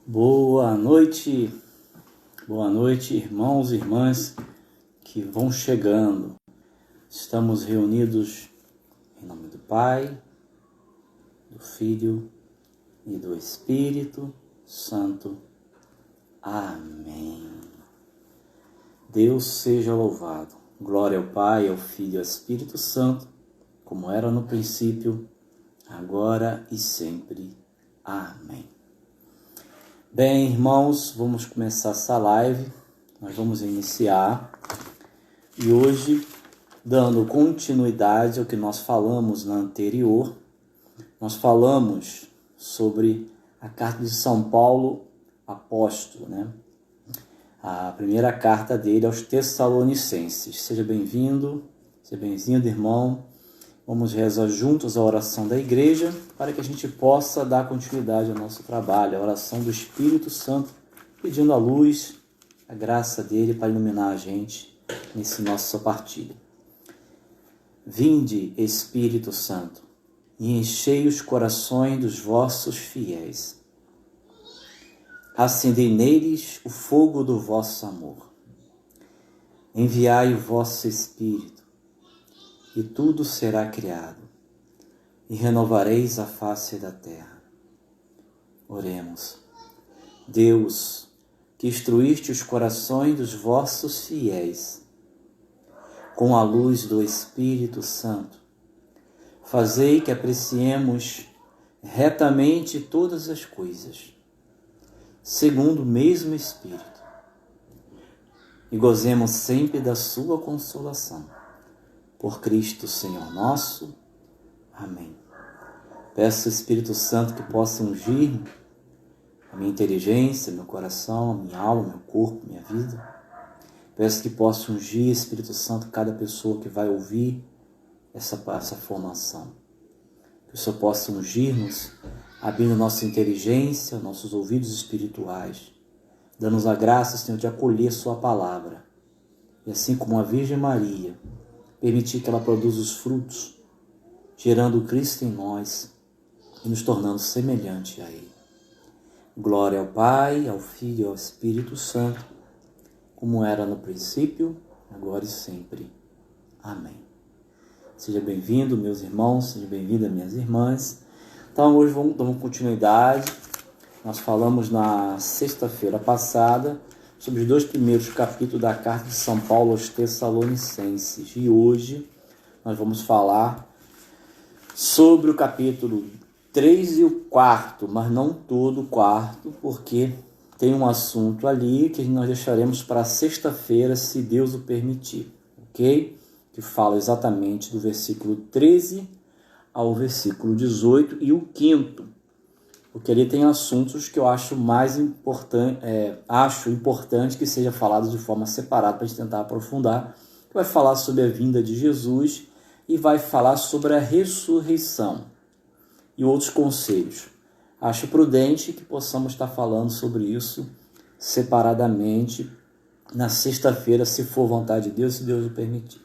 Boa noite, irmãos e irmãs que vão chegando. Estamos reunidos em nome do Pai, do Filho e do Espírito Santo. Amém. Deus seja louvado. Glória ao Pai, ao Filho e ao Espírito Santo, como era no princípio, agora e sempre. Amém. Bem, irmãos, vamos começar essa live, nós vamos iniciar, e hoje, dando continuidade ao que nós falamos na anterior, nós falamos sobre a carta de São Paulo, apóstolo, né? A primeira carta dele aos Tessalonicenses. Seja bem-vindo, irmão. Vamos rezar juntos a oração da igreja para que a gente possa dar continuidade ao nosso trabalho, a oração do Espírito Santo, pedindo a luz, a graça dele para iluminar a gente nesse nosso partilho. Vinde, Espírito Santo, e enchei os corações dos vossos fiéis. Acendei neles o fogo do vosso amor. Enviai o vosso Espírito, e tudo será criado, e renovareis a face da terra. Oremos. Deus, que instruíste os corações dos vossos fiéis, com a luz do Espírito Santo, fazei que apreciemos retamente todas as coisas, segundo o mesmo Espírito, e gozemos sempre da sua consolação. Por Cristo, Senhor nosso. Amém. Peço ao Espírito Santo que possa ungir a minha inteligência, meu coração, a minha alma, meu corpo, minha vida. Peço que possa ungir, Espírito Santo, cada pessoa que vai ouvir essa formação. Que o Senhor possa ungir-nos, abrindo nossa inteligência, nossos ouvidos espirituais, dando-nos a graça, Senhor, de acolher sua palavra. E assim como a Virgem Maria, permitir que ela produza os frutos, gerando o Cristo em nós e nos tornando semelhante a Ele. Glória ao Pai, ao Filho e ao Espírito Santo, como era no princípio, agora e sempre. Amém. Seja bem-vindo, meus irmãos, seja bem-vinda, minhas irmãs. Então, hoje vamos dar continuidade. Nós falamos na sexta-feira passada sobre os 2 primeiros capítulos da carta de São Paulo aos Tessalonicenses. E hoje nós vamos falar sobre o capítulo 3 e o 4, mas não todo o 4, porque tem um assunto ali que nós deixaremos para sexta-feira, se Deus o permitir, ok? Que fala exatamente do versículo 13 ao versículo 18 e o 5º. Porque ali tem assuntos que eu acho mais importante que seja falado de forma separada para a gente tentar aprofundar. Que vai falar sobre a vinda de Jesus e vai falar sobre a ressurreição e outros conselhos. Acho prudente que possamos estar falando sobre isso separadamente na sexta-feira, se for vontade de Deus, se Deus o permitir.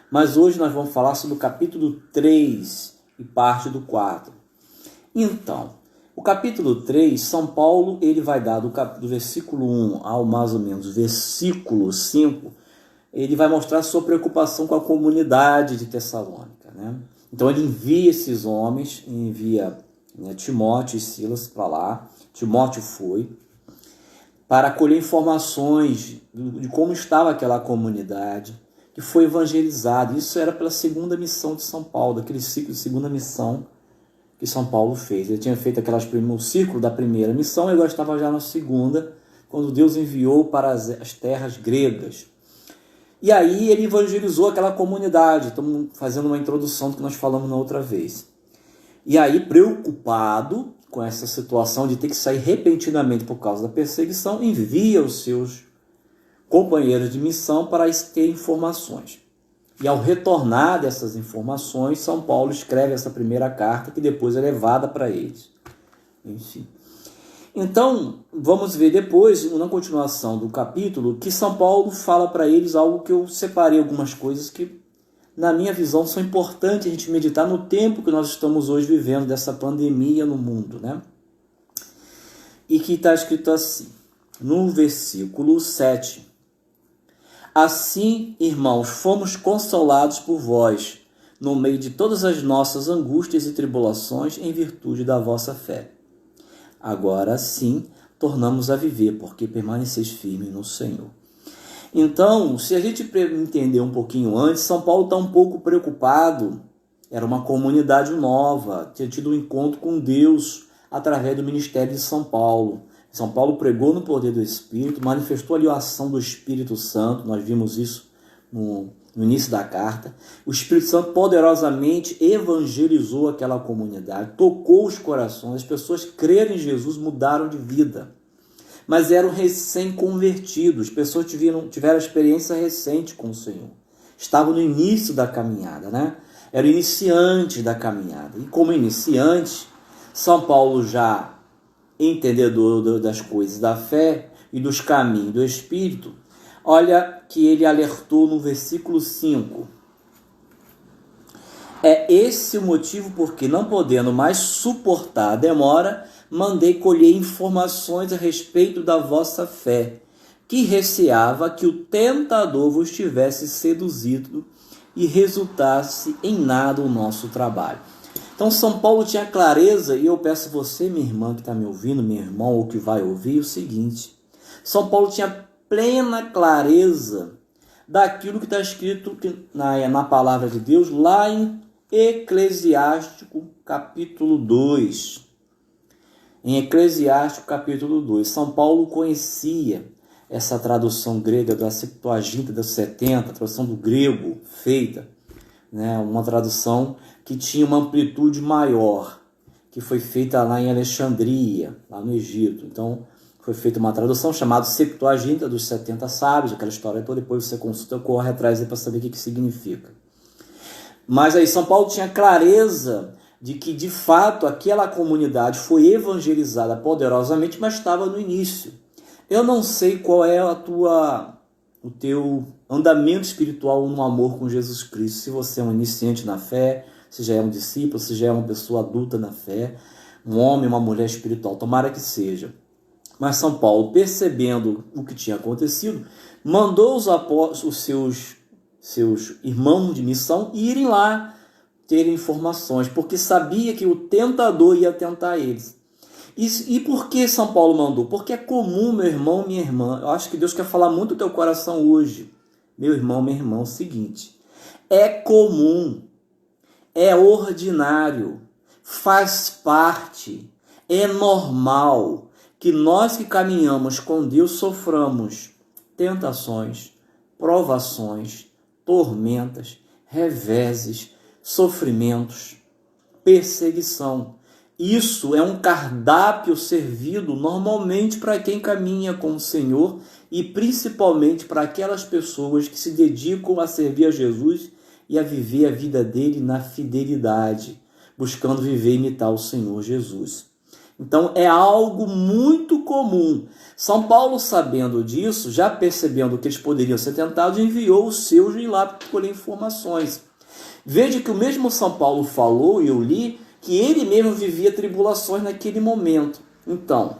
Mas hoje nós vamos falar sobre o capítulo 3 e parte do 4. Então, o capítulo 3, São Paulo, ele vai dar do versículo 1 ao mais ou menos versículo 5, ele vai mostrar sua preocupação com a comunidade de Tessalônica, né? Então ele envia esses homens, envia Timóteo e Silas para lá. Timóteo foi para colher informações de como estava aquela comunidade, que foi evangelizada. Isso era pela segunda missão de São Paulo, daquele ciclo de segunda missão que São Paulo fez. Ele tinha feito o ciclo da primeira missão e agora estava já na segunda, quando Deus enviou para as terras gregas. E aí ele evangelizou aquela comunidade. Estamos fazendo uma introdução do que nós falamos na outra vez. E aí, preocupado com essa situação de ter que sair repentinamente por causa da perseguição, envia os seus companheiros de missão para ter informações. E ao retornar dessas informações, São Paulo escreve essa primeira carta, que depois é levada para eles. Enfim. Então, vamos ver depois, na continuação do capítulo, que São Paulo fala para eles algo que eu separei, algumas coisas que, na minha visão, são importantes a gente meditar no tempo que nós estamos hoje vivendo dessa pandemia no mundo, né? e que está escrito assim, no versículo 7. Assim, irmãos, fomos consolados por vós, no meio de todas as nossas angústias e tribulações, em virtude da vossa fé. Agora sim, tornamos a viver, porque permaneceis firmes no Senhor. Então, se a gente entender um pouquinho antes, São Paulo está um pouco preocupado. Era uma comunidade nova, tinha tido um encontro com Deus através do ministério de São Paulo. São Paulo pregou no poder do Espírito, manifestou ali a ação do Espírito Santo, nós vimos isso no início da carta. O Espírito Santo poderosamente evangelizou aquela comunidade, tocou os corações, as pessoas creram em Jesus, mudaram de vida. Mas eram recém-convertidos, pessoas tiveram experiência recente com o Senhor. Estavam no início da caminhada, né? Eram iniciantes da caminhada. E como iniciantes, São Paulo, já entendedor das coisas da fé e dos caminhos do Espírito, olha que ele alertou no versículo 5. É esse o motivo porque, não podendo mais suportar a demora, mandei colher informações a respeito da vossa fé, que receava que o tentador vos tivesse seduzido e resultasse em nada o nosso trabalho. Então São Paulo tinha clareza, e eu peço você, minha irmã que está me ouvindo, meu irmão ou que vai ouvir, o seguinte: São Paulo tinha plena clareza daquilo que está escrito na palavra de Deus, lá em Eclesiástico capítulo 2. Em Eclesiástico capítulo 2, São Paulo conhecia essa tradução grega da Septuaginta dos 70, a tradução do grego feita, né? Uma tradução que tinha uma amplitude maior, que foi feita lá em Alexandria, lá no Egito. Então, foi feita uma tradução chamada Septuaginta dos 70 sábios, aquela história toda, depois você consulta, corre atrás para saber o que significa. Mas aí São Paulo tinha clareza de que, de fato, aquela comunidade foi evangelizada poderosamente, mas estava no início. Eu não sei qual é o teu andamento espiritual no amor com Jesus Cristo, se você é um iniciante na fé, se já é um discípulo, se já é uma pessoa adulta na fé, um homem, uma mulher espiritual, tomara que seja. Mas São Paulo, percebendo o que tinha acontecido, mandou os apóstolos, seus irmãos de missão, irem lá ter informações, porque sabia que o tentador ia tentar eles. E por que São Paulo mandou? Porque é comum, meu irmão, minha irmã, eu acho que Deus quer falar muito do teu coração hoje, meu irmão, minha irmã, é o seguinte: é comum, é ordinário, faz parte, é normal que nós que caminhamos com Deus soframos tentações, provações, tormentas, reveses, sofrimentos, perseguição. Isso é um cardápio servido normalmente para quem caminha com o Senhor e principalmente para aquelas pessoas que se dedicam a servir a Jesus e a viver a vida dele na fidelidade, buscando viver e imitar o Senhor Jesus. Então é algo muito comum. São Paulo, sabendo disso, já percebendo que eles poderiam ser tentados, enviou os seus ir lá para colher informações. Veja que o mesmo São Paulo falou, e eu li, que ele mesmo vivia tribulações naquele momento. Então,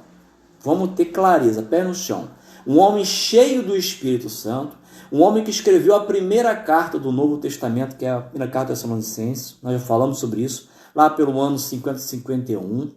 vamos ter clareza, pé no chão. Um homem cheio do Espírito Santo, um homem que escreveu a primeira carta do Novo Testamento, que é a primeira carta aos Tessalonicenses, nós já falamos sobre isso, lá pelo ano 50 e 51,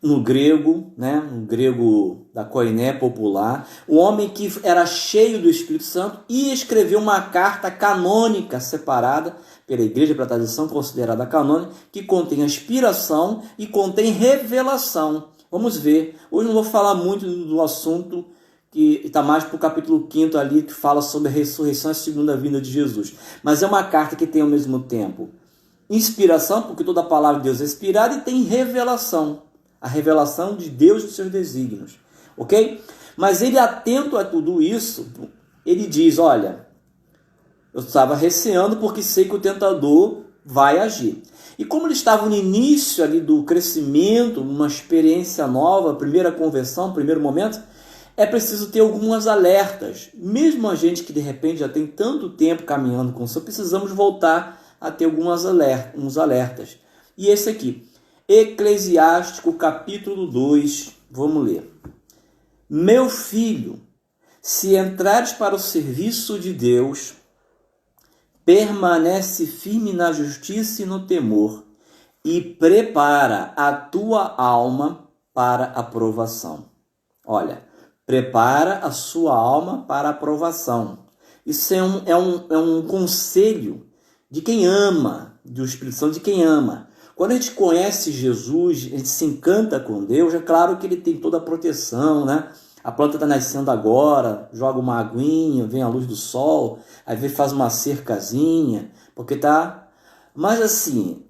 no grego, né, no grego da Koiné popular, um homem que era cheio do Espírito Santo e escreveu uma carta canônica separada pela Igreja, pela tradição considerada canônica, que contém inspiração e contém revelação. Vamos ver. Hoje não vou falar muito do assunto, que está mais para o capítulo 5 ali, que fala sobre a ressurreição e a segunda vinda de Jesus. Mas é uma carta que tem ao mesmo tempo inspiração, porque toda a palavra de Deus é inspirada, e tem revelação. A revelação de Deus e dos seus desígnios. Ok? Mas ele, atento a tudo isso, ele diz: olha, eu estava receando porque sei que o tentador vai agir. E como ele estava no início ali do crescimento, uma experiência nova, primeira conversão, primeiro momento, é preciso ter algumas alertas. Mesmo a gente que de repente já tem tanto tempo caminhando com o Senhor, precisamos voltar a ter uns alertas. E esse aqui, Eclesiástico capítulo 2, Vamos ler. Meu filho, se entrares para o serviço de Deus, permanece firme na justiça e no temor, e prepara a tua alma para a provação. Olha, prepara a sua alma para a provação. Isso é um conselho de quem ama, do Espírito Santo, de quem ama. Quando a gente conhece Jesus, a gente se encanta com Deus, é claro que ele tem toda a proteção, né? A planta está nascendo agora, joga uma aguinha, vem a luz do sol, aí vem, faz uma cercazinha, porque tá... Mas assim,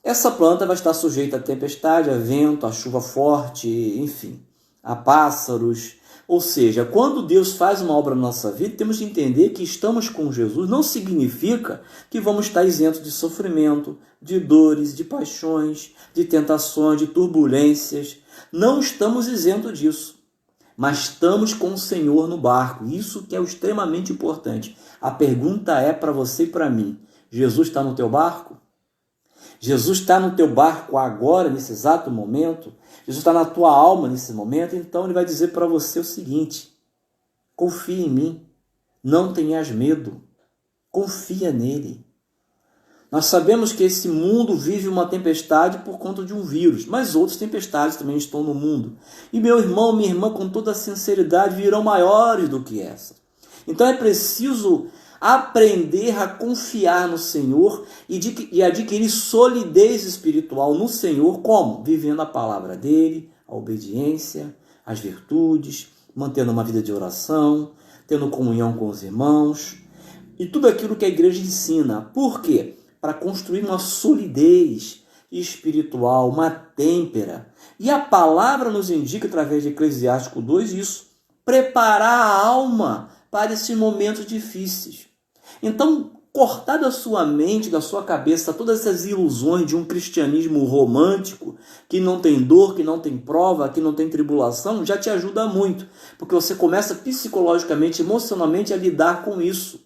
essa planta vai estar sujeita a tempestade, a vento, a chuva forte, enfim, a pássaros. Ou seja, quando Deus faz uma obra na nossa vida, temos que entender que estamos com Jesus não significa que vamos estar isentos de sofrimento, de dores, de paixões, de tentações, de turbulências. Não estamos isentos disso, mas estamos com o Senhor no barco. Isso que é o extremamente importante. A pergunta é para você e para mim: Jesus está no teu barco? Jesus está no teu barco agora, nesse exato momento? Jesus está na tua alma nesse momento? Então ele vai dizer para você o seguinte: confia em mim, não tenhas medo, confia nele. Nós sabemos que esse mundo vive uma tempestade por conta de um vírus, mas outras tempestades também estão no mundo. E meu irmão, minha irmã, com toda sinceridade, virão maiores do que essa. Então é preciso aprender a confiar no Senhor e adquirir solidez espiritual no Senhor. Como? Vivendo a palavra dele, a obediência, as virtudes, mantendo uma vida de oração, tendo comunhão com os irmãos e tudo aquilo que a igreja ensina. Por quê? Para construir uma solidez espiritual, uma têmpera. E a palavra nos indica, através de Eclesiástico 2, isso: preparar a alma para esses momentos difíceis. Então, cortar da sua mente, da sua cabeça, todas essas ilusões de um cristianismo romântico, que não tem dor, que não tem prova, que não tem tribulação, já te ajuda muito, porque você começa psicologicamente, emocionalmente a lidar com isso.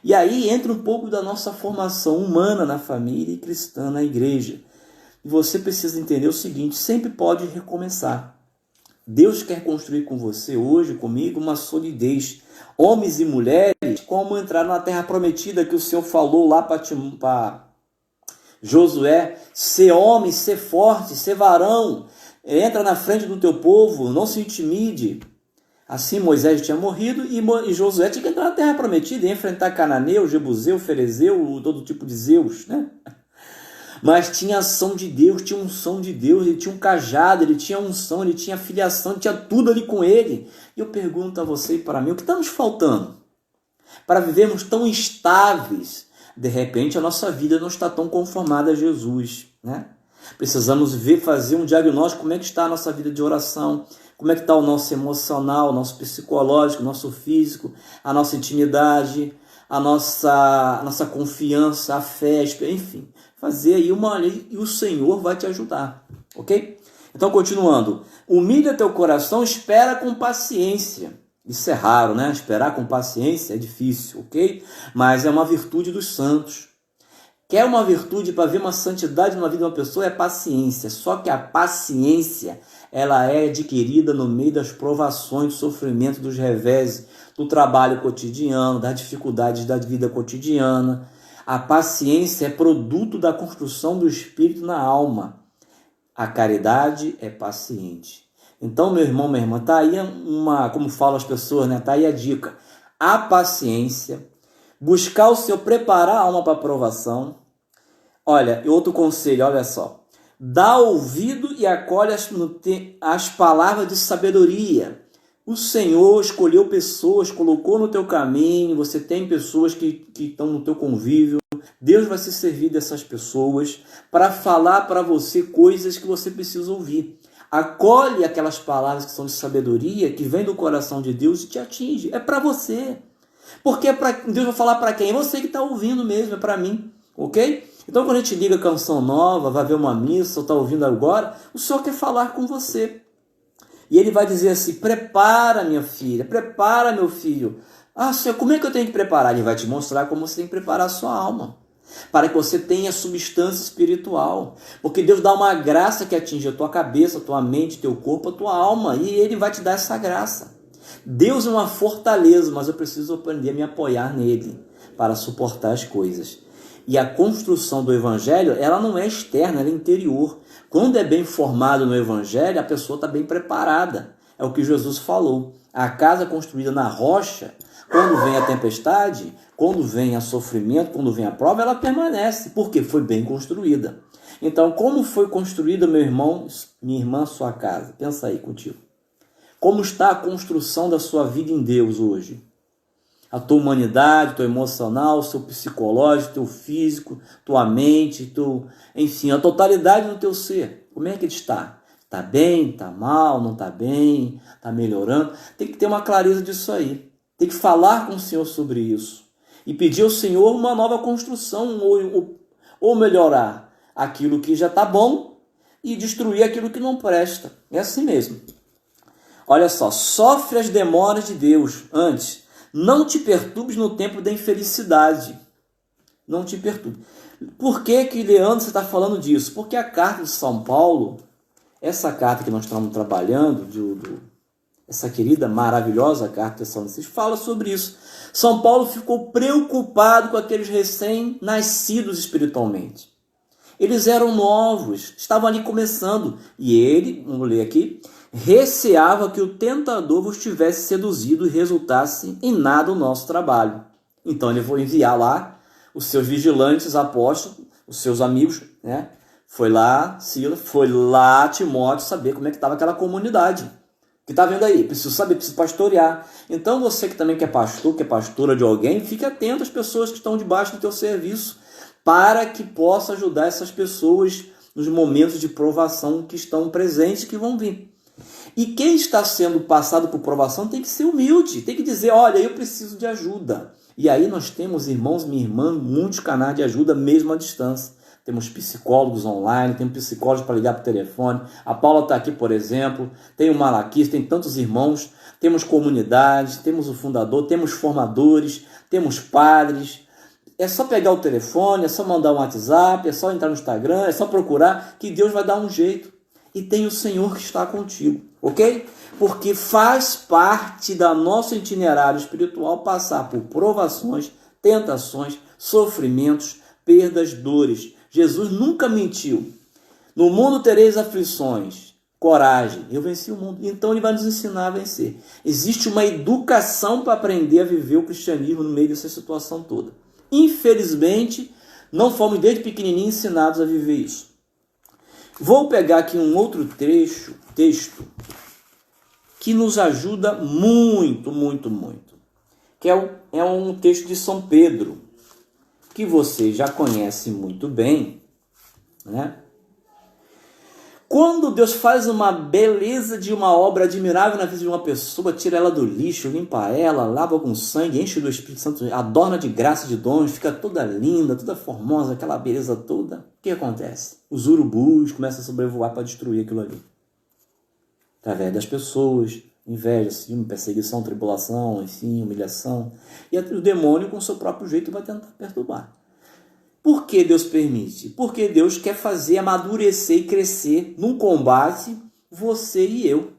E aí entra um pouco da nossa formação humana na família e cristã na igreja. E você precisa entender o seguinte: sempre pode recomeçar. Deus quer construir com você hoje, comigo, uma solidez. Homens e mulheres, como entrar na terra prometida que o Senhor falou lá para Josué: ser homem, ser forte, ser varão, entra na frente do teu povo, não se intimide. Assim Moisés tinha morrido e Josué tinha que entrar na terra prometida e enfrentar Cananeu, Jebuseu, Ferezeu, todo tipo de Zeus, né? Mas tinha ação de Deus, tinha unção de Deus, ele tinha um cajado, ele tinha unção, ele tinha filiação, tinha tudo ali com ele. E eu pergunto a você e para mim: o que está nos faltando para vivermos tão estáveis? De repente a nossa vida não está tão conformada a Jesus, né? Precisamos fazer um diagnóstico: como é que está a nossa vida de oração, como é que está o nosso emocional, o nosso psicológico, o nosso físico, a nossa intimidade, a nossa confiança, a fé, enfim. Fazer aí uma lei e o Senhor vai te ajudar, ok? Então, continuando: humilha teu coração, espera com paciência. Isso é raro, né? Esperar com paciência é difícil, ok? Mas é uma virtude dos santos. Quer uma virtude para ver uma santidade na vida de uma pessoa? É paciência. Só que a paciência, ela é adquirida no meio das provações, do sofrimento, dos reveses, do trabalho cotidiano, das dificuldades da vida cotidiana. A paciência é produto da construção do espírito na alma. A caridade é paciente. Então, meu irmão, minha irmã, tá aí como falam as pessoas, né? Tá aí a dica: a paciência, buscar o Senhor, preparar a alma para a provação. Olha, outro conselho, olha só: dá ouvido e acolhe as palavras de sabedoria. O Senhor escolheu pessoas, colocou no teu caminho, você tem pessoas que estão no teu convívio. Deus vai se servir dessas pessoas para falar para você coisas que você precisa ouvir. Acolhe aquelas palavras que são de sabedoria, que vem do coração de Deus e te atinge. É para você. Porque Deus vai falar para quem? É você que está ouvindo mesmo, é para mim. Ok? Então, quando a gente liga canção nova, vai ver uma missa, ou está ouvindo agora, o Senhor quer falar com você. E ele vai dizer assim: prepara, minha filha, prepara, meu filho. Ah, Senhor, como é que eu tenho que preparar? Ele vai te mostrar como você tem que preparar a sua alma. para que você tenha substância espiritual. Porque Deus dá uma graça que atinge a tua cabeça, a tua mente, teu corpo, a tua alma, e Ele vai te dar essa graça. Deus é uma fortaleza, mas eu preciso aprender a me apoiar nele para suportar as coisas. E a construção do Evangelho, ela não é externa, ela é interior. Quando é bem formado no Evangelho, a pessoa está bem preparada. É o que Jesus falou. A casa construída na rocha, quando vem a tempestade, quando vem o sofrimento, quando vem a prova, ela permanece, porque foi bem construída. Então, como foi construída, meu irmão, minha irmã, sua casa? Pensa aí contigo. Como está a construção da sua vida em Deus hoje? A tua humanidade, teu emocional, o seu psicológico, teu físico, tua mente, enfim, a totalidade do teu ser. Como é que ele está? Está bem? Está mal? Não está bem? Está melhorando? Tem que ter uma clareza disso aí. Tem que falar com o Senhor sobre isso. E pedir ao Senhor uma nova construção, ou melhorar aquilo que já está bom e destruir aquilo que não presta. É assim mesmo. Olha só, sofre as demoras de Deus antes. Não te perturbes no tempo da infelicidade. Não te perturbe. Por que Leandro, você está falando disso? Porque a carta de São Paulo, essa carta que nós estamos trabalhando, essa querida, maravilhosa carta de São Francisco, fala sobre isso. São Paulo ficou preocupado com aqueles recém-nascidos espiritualmente. Eles eram novos, estavam ali começando. E ele, vamos ler aqui, receava que o tentador vos tivesse seduzido e resultasse em nada o nosso trabalho. Então ele foi enviar lá os seus vigilantes apóstolos, os seus amigos, né? Foi lá, Silas, foi lá, Timóteo, saber como é que estava aquela comunidade. Que está vendo aí? Preciso saber, preciso pastorear. Então você que também que é pastor, que é pastora de alguém, fique atento às pessoas que estão debaixo do teu serviço, para que possa ajudar essas pessoas nos momentos de provação que estão presentes, que vão vir. E quem está sendo passado por provação tem que ser humilde, tem que dizer, olha, eu preciso de ajuda. E aí nós temos, irmãos, minha irmã, muitos canais de ajuda mesmo à distância. Temos psicólogos online, temos psicólogos para ligar para o telefone. A Paula está aqui, por exemplo. Tem o Malaquis, tem tantos irmãos. Temos comunidades, temos o fundador, temos formadores, temos padres. É só pegar o telefone, é só mandar um WhatsApp, é só entrar no Instagram, é só procurar, que Deus vai dar um jeito. E tem o Senhor que está contigo, ok? Porque faz parte da nosso itinerário espiritual passar por provações, tentações, sofrimentos, perdas, dores. Jesus nunca mentiu. No mundo tereis aflições. Coragem, eu venci o mundo. Então ele vai nos ensinar a vencer. Existe uma educação para aprender a viver o cristianismo no meio dessa situação toda. Infelizmente, não fomos desde pequenininho ensinados a viver isso. Vou pegar aqui um outro texto, que nos ajuda muito, muito, muito. Que é um texto de São Pedro, que você já conhece muito bem, né? Quando Deus faz uma beleza de uma obra admirável na vida de uma pessoa, tira ela do lixo, limpa ela, lava com sangue, enche do Espírito Santo, adorna de graça e de dons, fica toda linda, toda formosa, aquela beleza toda. O que acontece? Os urubus começam a sobrevoar para destruir aquilo ali. Através das pessoas, inveja, ciúme, perseguição, tribulação, enfim, humilhação. E o demônio, com o seu próprio jeito, vai tentar perturbar. Por que Deus permite? Porque Deus quer fazer amadurecer e crescer num combate você e eu.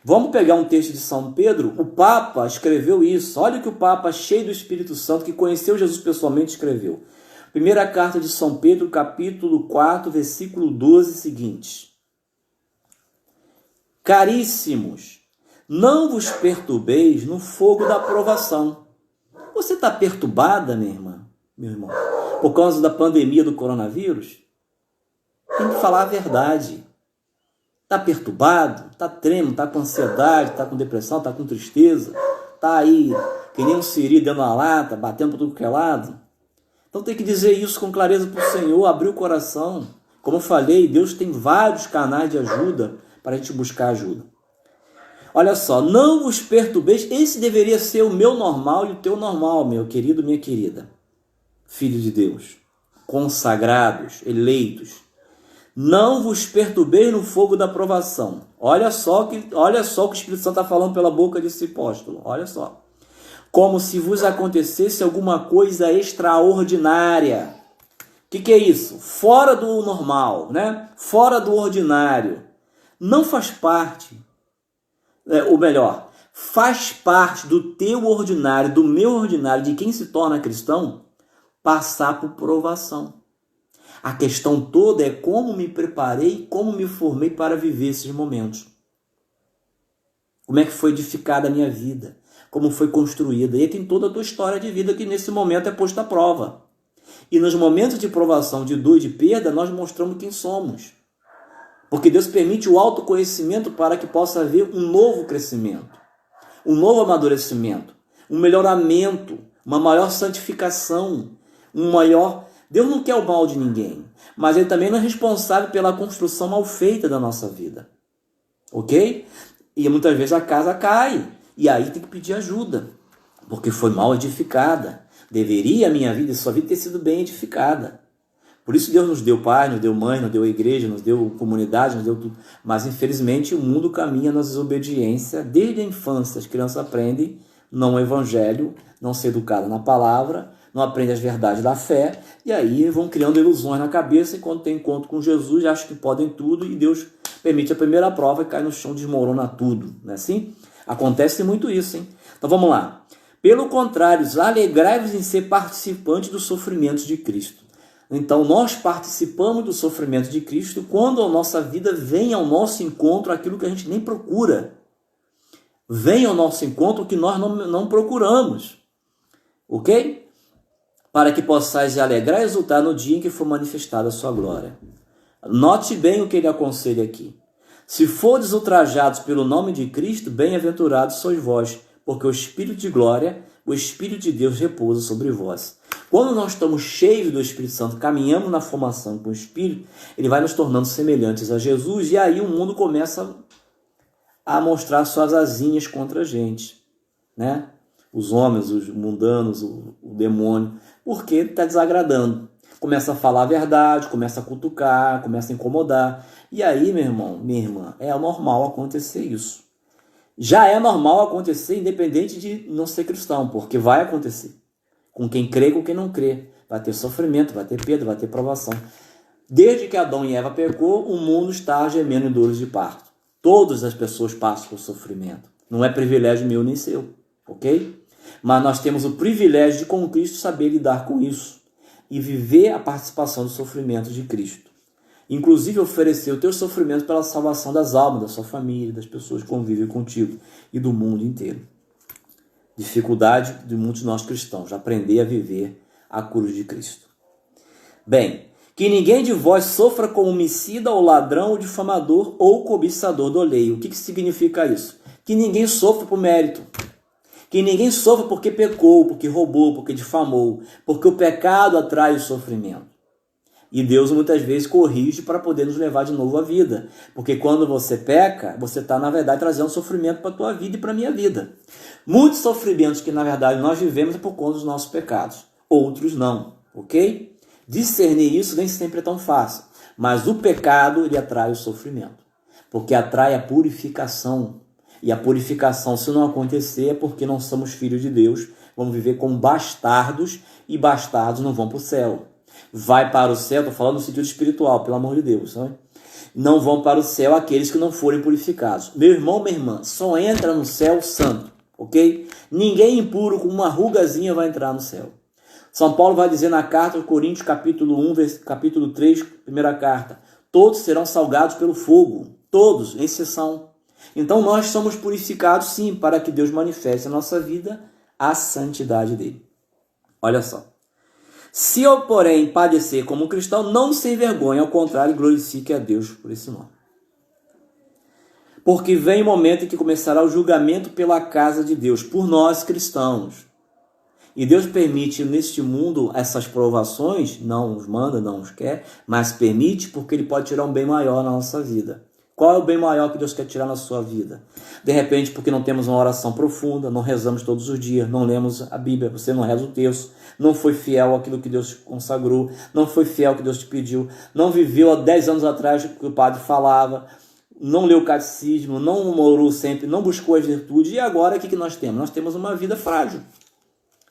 Vamos pegar um texto de São Pedro? O Papa escreveu isso. Olha o que o Papa, cheio do Espírito Santo, que conheceu Jesus pessoalmente, escreveu. Primeira carta de São Pedro, capítulo 4, versículo 12, seguinte. Caríssimos, não vos perturbeis no fogo da provação. Você está perturbada, minha irmã, meu irmão, por causa da pandemia do coronavírus? Tem que falar a verdade. Está perturbado? Está tremendo? Está com ansiedade? Está com depressão? Está com tristeza? Está aí que nem um siri dentro da lata, batendo por tudo que é lado? Então tem que dizer isso com clareza para o Senhor, abrir o coração. Como eu falei, Deus tem vários canais de ajuda para a gente buscar ajuda. Olha só, não vos perturbeis. Esse deveria ser o meu normal e o teu normal, meu querido, minha querida. Filho de Deus, consagrados, eleitos. Não vos perturbeis no fogo da provação. Olha só o que o Espírito Santo está falando pela boca desse apóstolo. Olha só. Como se vos acontecesse alguma coisa extraordinária. que é isso? Fora do normal, né? Fora do ordinário. Não faz parte, ou melhor, faz parte do teu ordinário, do meu ordinário, de quem se torna cristão, passar por provação. A questão toda é como me preparei, como me formei para viver esses momentos. Como é que foi edificada a minha vida? Como foi construída? E aí tem toda a tua história de vida que nesse momento é posta à prova. E nos momentos de provação, de dor e de perda, nós mostramos quem somos. Porque Deus permite o autoconhecimento para que possa haver um novo crescimento, um novo amadurecimento, um melhoramento, uma maior santificação, um maior... Deus não quer o mal de ninguém, mas Ele também não é responsável pela construção mal feita da nossa vida. Ok? E muitas vezes a casa cai, e aí tem que pedir ajuda, porque foi mal edificada. Deveria a minha vida e sua vida ter sido bem edificada. Por isso Deus nos deu pai, nos deu mãe, nos deu igreja, nos deu comunidade, nos deu tudo. Mas infelizmente o mundo caminha na desobediência. Desde a infância as crianças aprendem não o evangelho, não ser educada na palavra, não aprendem as verdades da fé, e aí vão criando ilusões na cabeça, e quando tem encontro com Jesus, acham que podem tudo, e Deus permite a primeira prova e cai no chão, desmorona tudo. Não é assim? Acontece muito isso, hein? Então vamos lá. Pelo contrário, alegrai-vos em ser participantes dos sofrimentos de Cristo. Então nós participamos do sofrimento de Cristo quando a nossa vida vem ao nosso encontro aquilo que a gente nem procura. Vem ao nosso encontro o que nós não procuramos. Ok? Para que possais alegrar e exultar no dia em que for manifestada a sua glória. Note bem o que ele aconselha aqui. Se fordes ultrajados pelo nome de Cristo, bem-aventurados sois vós, porque o Espírito de glória, o Espírito de Deus repousa sobre vós. Quando nós estamos cheios do Espírito Santo, caminhamos na formação com o Espírito, ele vai nos tornando semelhantes a Jesus, e aí o mundo começa a mostrar suas asinhas contra a gente, né? Os homens, os mundanos, o demônio, porque está desagradando. Começa a falar a verdade, começa a cutucar, começa a incomodar. E aí, meu irmão, minha irmã, é normal acontecer isso. Já é normal acontecer independente de não ser cristão, porque vai acontecer. Com quem crê e com quem não crê. Vai ter sofrimento, vai ter perda, vai ter provação. Desde que Adão e Eva pecou, o mundo está gemendo em dores de parto. Todas as pessoas passam por sofrimento. Não é privilégio meu nem seu, ok? Mas nós temos o privilégio de, com Cristo, saber lidar com isso e viver a participação do sofrimento de Cristo. Inclusive oferecer o teu sofrimento pela salvação das almas, da sua família, das pessoas que convivem contigo e do mundo inteiro. Dificuldade de muitos de nós cristãos, aprender a viver a cruz de Cristo. Bem, que ninguém de vós sofra como homicida, ou ladrão, ou difamador, ou cobiçador do alheio. O que significa isso? Que ninguém sofra por mérito. Que ninguém sofra porque pecou, porque roubou, porque difamou, porque o pecado atrai o sofrimento. E Deus muitas vezes corrige para poder nos levar de novo à vida. Porque quando você peca, você está, na verdade, trazendo sofrimento para a tua vida e para a minha vida. Muitos sofrimentos que, na verdade, nós vivemos é por conta dos nossos pecados. Outros não, ok? Discernir isso nem sempre é tão fácil. Mas o pecado, ele atrai o sofrimento. Porque atrai a purificação. E a purificação, se não acontecer, é porque não somos filhos de Deus. Vamos viver como bastardos, e bastardos não vão para o céu. Vai para o céu, estou falando no sentido espiritual, pelo amor de Deus. Não vão para o céu aqueles que não forem purificados. Meu irmão, minha irmã, só entra no céu santo, ok? Ninguém impuro com uma rugazinha vai entrar no céu. São Paulo vai dizer na carta aos Coríntios, capítulo 1, capítulo 3, primeira carta, todos serão salgados pelo fogo, todos, em exceção. Então nós somos purificados sim, para que Deus manifeste na nossa vida a santidade dele. Olha só. Se eu, porém, padecer como cristão, não se envergonhe, ao contrário, glorifique a Deus por esse nome. Porque vem o momento em que começará o julgamento pela casa de Deus, por nós cristãos. E Deus permite neste mundo essas provações, não os manda, não os quer, mas permite porque Ele pode tirar um bem maior na nossa vida. Qual é o bem maior que Deus quer tirar na sua vida? De repente, porque não temos uma oração profunda, não rezamos todos os dias, não lemos a Bíblia, você não reza o terço, não foi fiel àquilo que Deus consagrou, não foi fiel ao que Deus te pediu, não viveu há 10 anos atrás o que o padre falava, não leu o catecismo, não orou sempre, não buscou as virtudes, e agora o que nós temos? Nós temos uma vida frágil.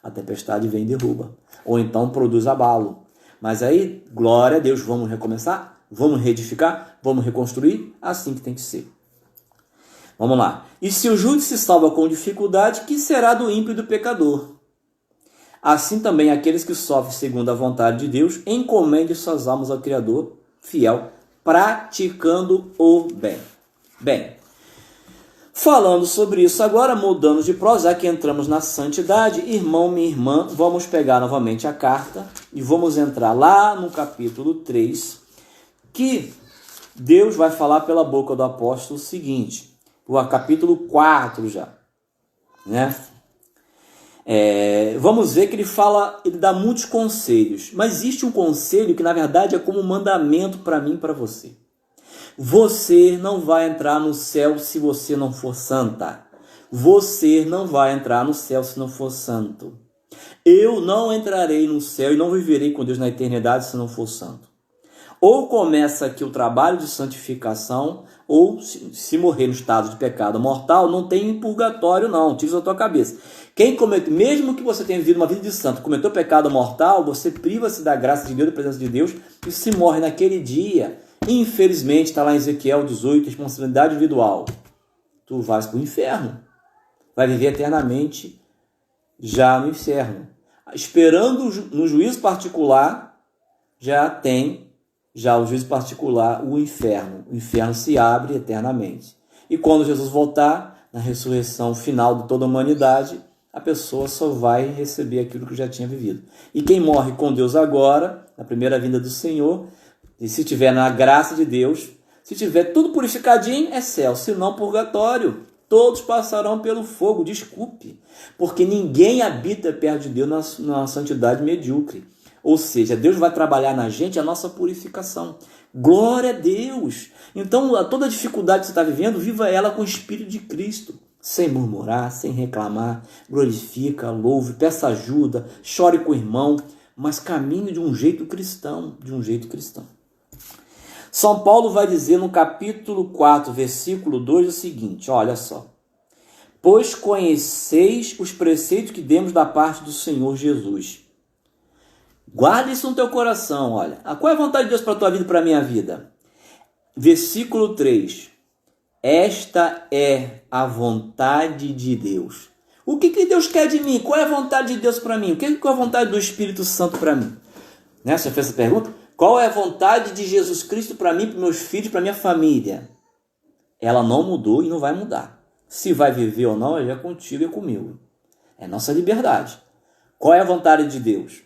A tempestade vem e derruba, ou então produz abalo. Mas aí, glória a Deus, vamos recomeçar, vamos reedificar, vamos reconstruir, assim que tem que ser. Vamos lá. E se o justo se salva com dificuldade, que será do ímpio e do pecador? Assim também aqueles que sofrem segundo a vontade de Deus, encomendem suas almas ao Criador fiel, praticando o bem. Bem, falando sobre isso agora, mudando de prosa, já que entramos na santidade, irmão, minha irmã, vamos pegar novamente a carta e vamos entrar lá no capítulo 3, que Deus vai falar pela boca do apóstolo o seguinte, o capítulo 4 já, né? Vamos ver que ele dá muitos conselhos, mas existe um conselho que na verdade é como um mandamento para mim e para você. Você não vai entrar no céu se você não for santa. Você não vai entrar no céu se não for santo. Eu não entrarei no céu e não viverei com Deus na eternidade se não for santo. Ou começa aqui o trabalho de santificação, ou se morrer no estado de pecado mortal, não tem purgatório não, tira isso da tua cabeça. Quem comete, mesmo que você tenha vivido uma vida de santo, cometeu pecado mortal, você priva-se da graça de Deus, da presença de Deus, e se morre naquele dia. Infelizmente, está lá em Ezequiel 18, responsabilidade individual. Tu vais para o inferno. Vai viver eternamente já no inferno. Esperando no juízo particular, já o juízo particular, o inferno. O inferno se abre eternamente. E quando Jesus voltar, na ressurreição final de toda a humanidade, a pessoa só vai receber aquilo que já tinha vivido. E quem morre com Deus agora, na primeira vinda do Senhor, e se tiver na graça de Deus, se tiver tudo purificadinho, é céu, se não purgatório. Todos passarão pelo fogo, desculpe, porque ninguém habita perto de Deus na santidade medíocre. Ou seja, Deus vai trabalhar na gente a nossa purificação. Glória a Deus! Então, toda a dificuldade que você está vivendo, viva ela com o Espírito de Cristo. Sem murmurar, sem reclamar, glorifica, louve, peça ajuda, chore com o irmão, mas caminhe de um jeito cristão, São Paulo vai dizer no capítulo 4, versículo 2 o seguinte, olha só. Pois conheceis os preceitos que demos da parte do Senhor Jesus. Guarda isso no teu coração, olha. Qual é a vontade de Deus para a tua vida e para a minha vida? Versículo 3. Esta é a vontade de Deus. O que Deus quer de mim? Qual é a vontade de Deus para mim? Qual é a vontade do Espírito Santo para mim? Né? Você fez essa pergunta? Qual é a vontade de Jesus Cristo para mim, para meus filhos, para minha família? Ela não mudou e não vai mudar. Se vai viver ou não, é contigo e comigo. É nossa liberdade. Qual é a vontade de Deus?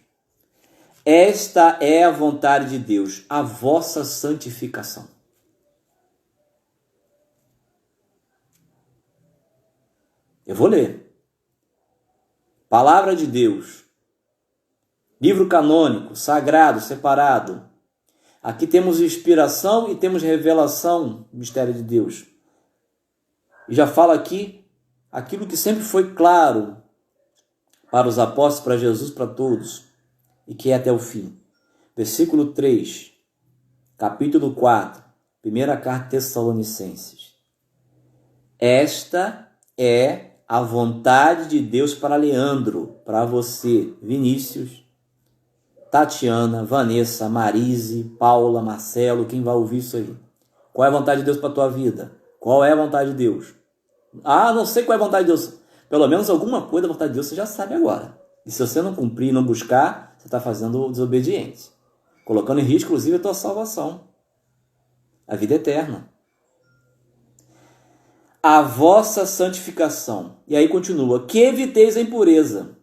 Esta é a vontade de Deus, a vossa santificação. Eu vou ler. Palavra de Deus. Livro canônico, sagrado, separado. Aqui temos inspiração e temos revelação do mistério de Deus. E já fala aqui aquilo que sempre foi claro para os apóstolos, para Jesus, para todos, e que é até o fim. Versículo 3, capítulo 4, primeira carta Tessalonicenses. Esta é a vontade de Deus para Leandro, para você, Vinícius, Tatiana, Vanessa, Marise, Paula, Marcelo, quem vai ouvir isso aí? Qual é a vontade de Deus para a tua vida? Qual é a vontade de Deus? Não sei qual é a vontade de Deus. Pelo menos alguma coisa da vontade de Deus você já sabe agora. E se você não cumprir e não buscar, você está fazendo desobediência. Colocando em risco, inclusive, a tua salvação. A vida eterna. A vossa santificação. E aí continua. Que eviteis a impureza.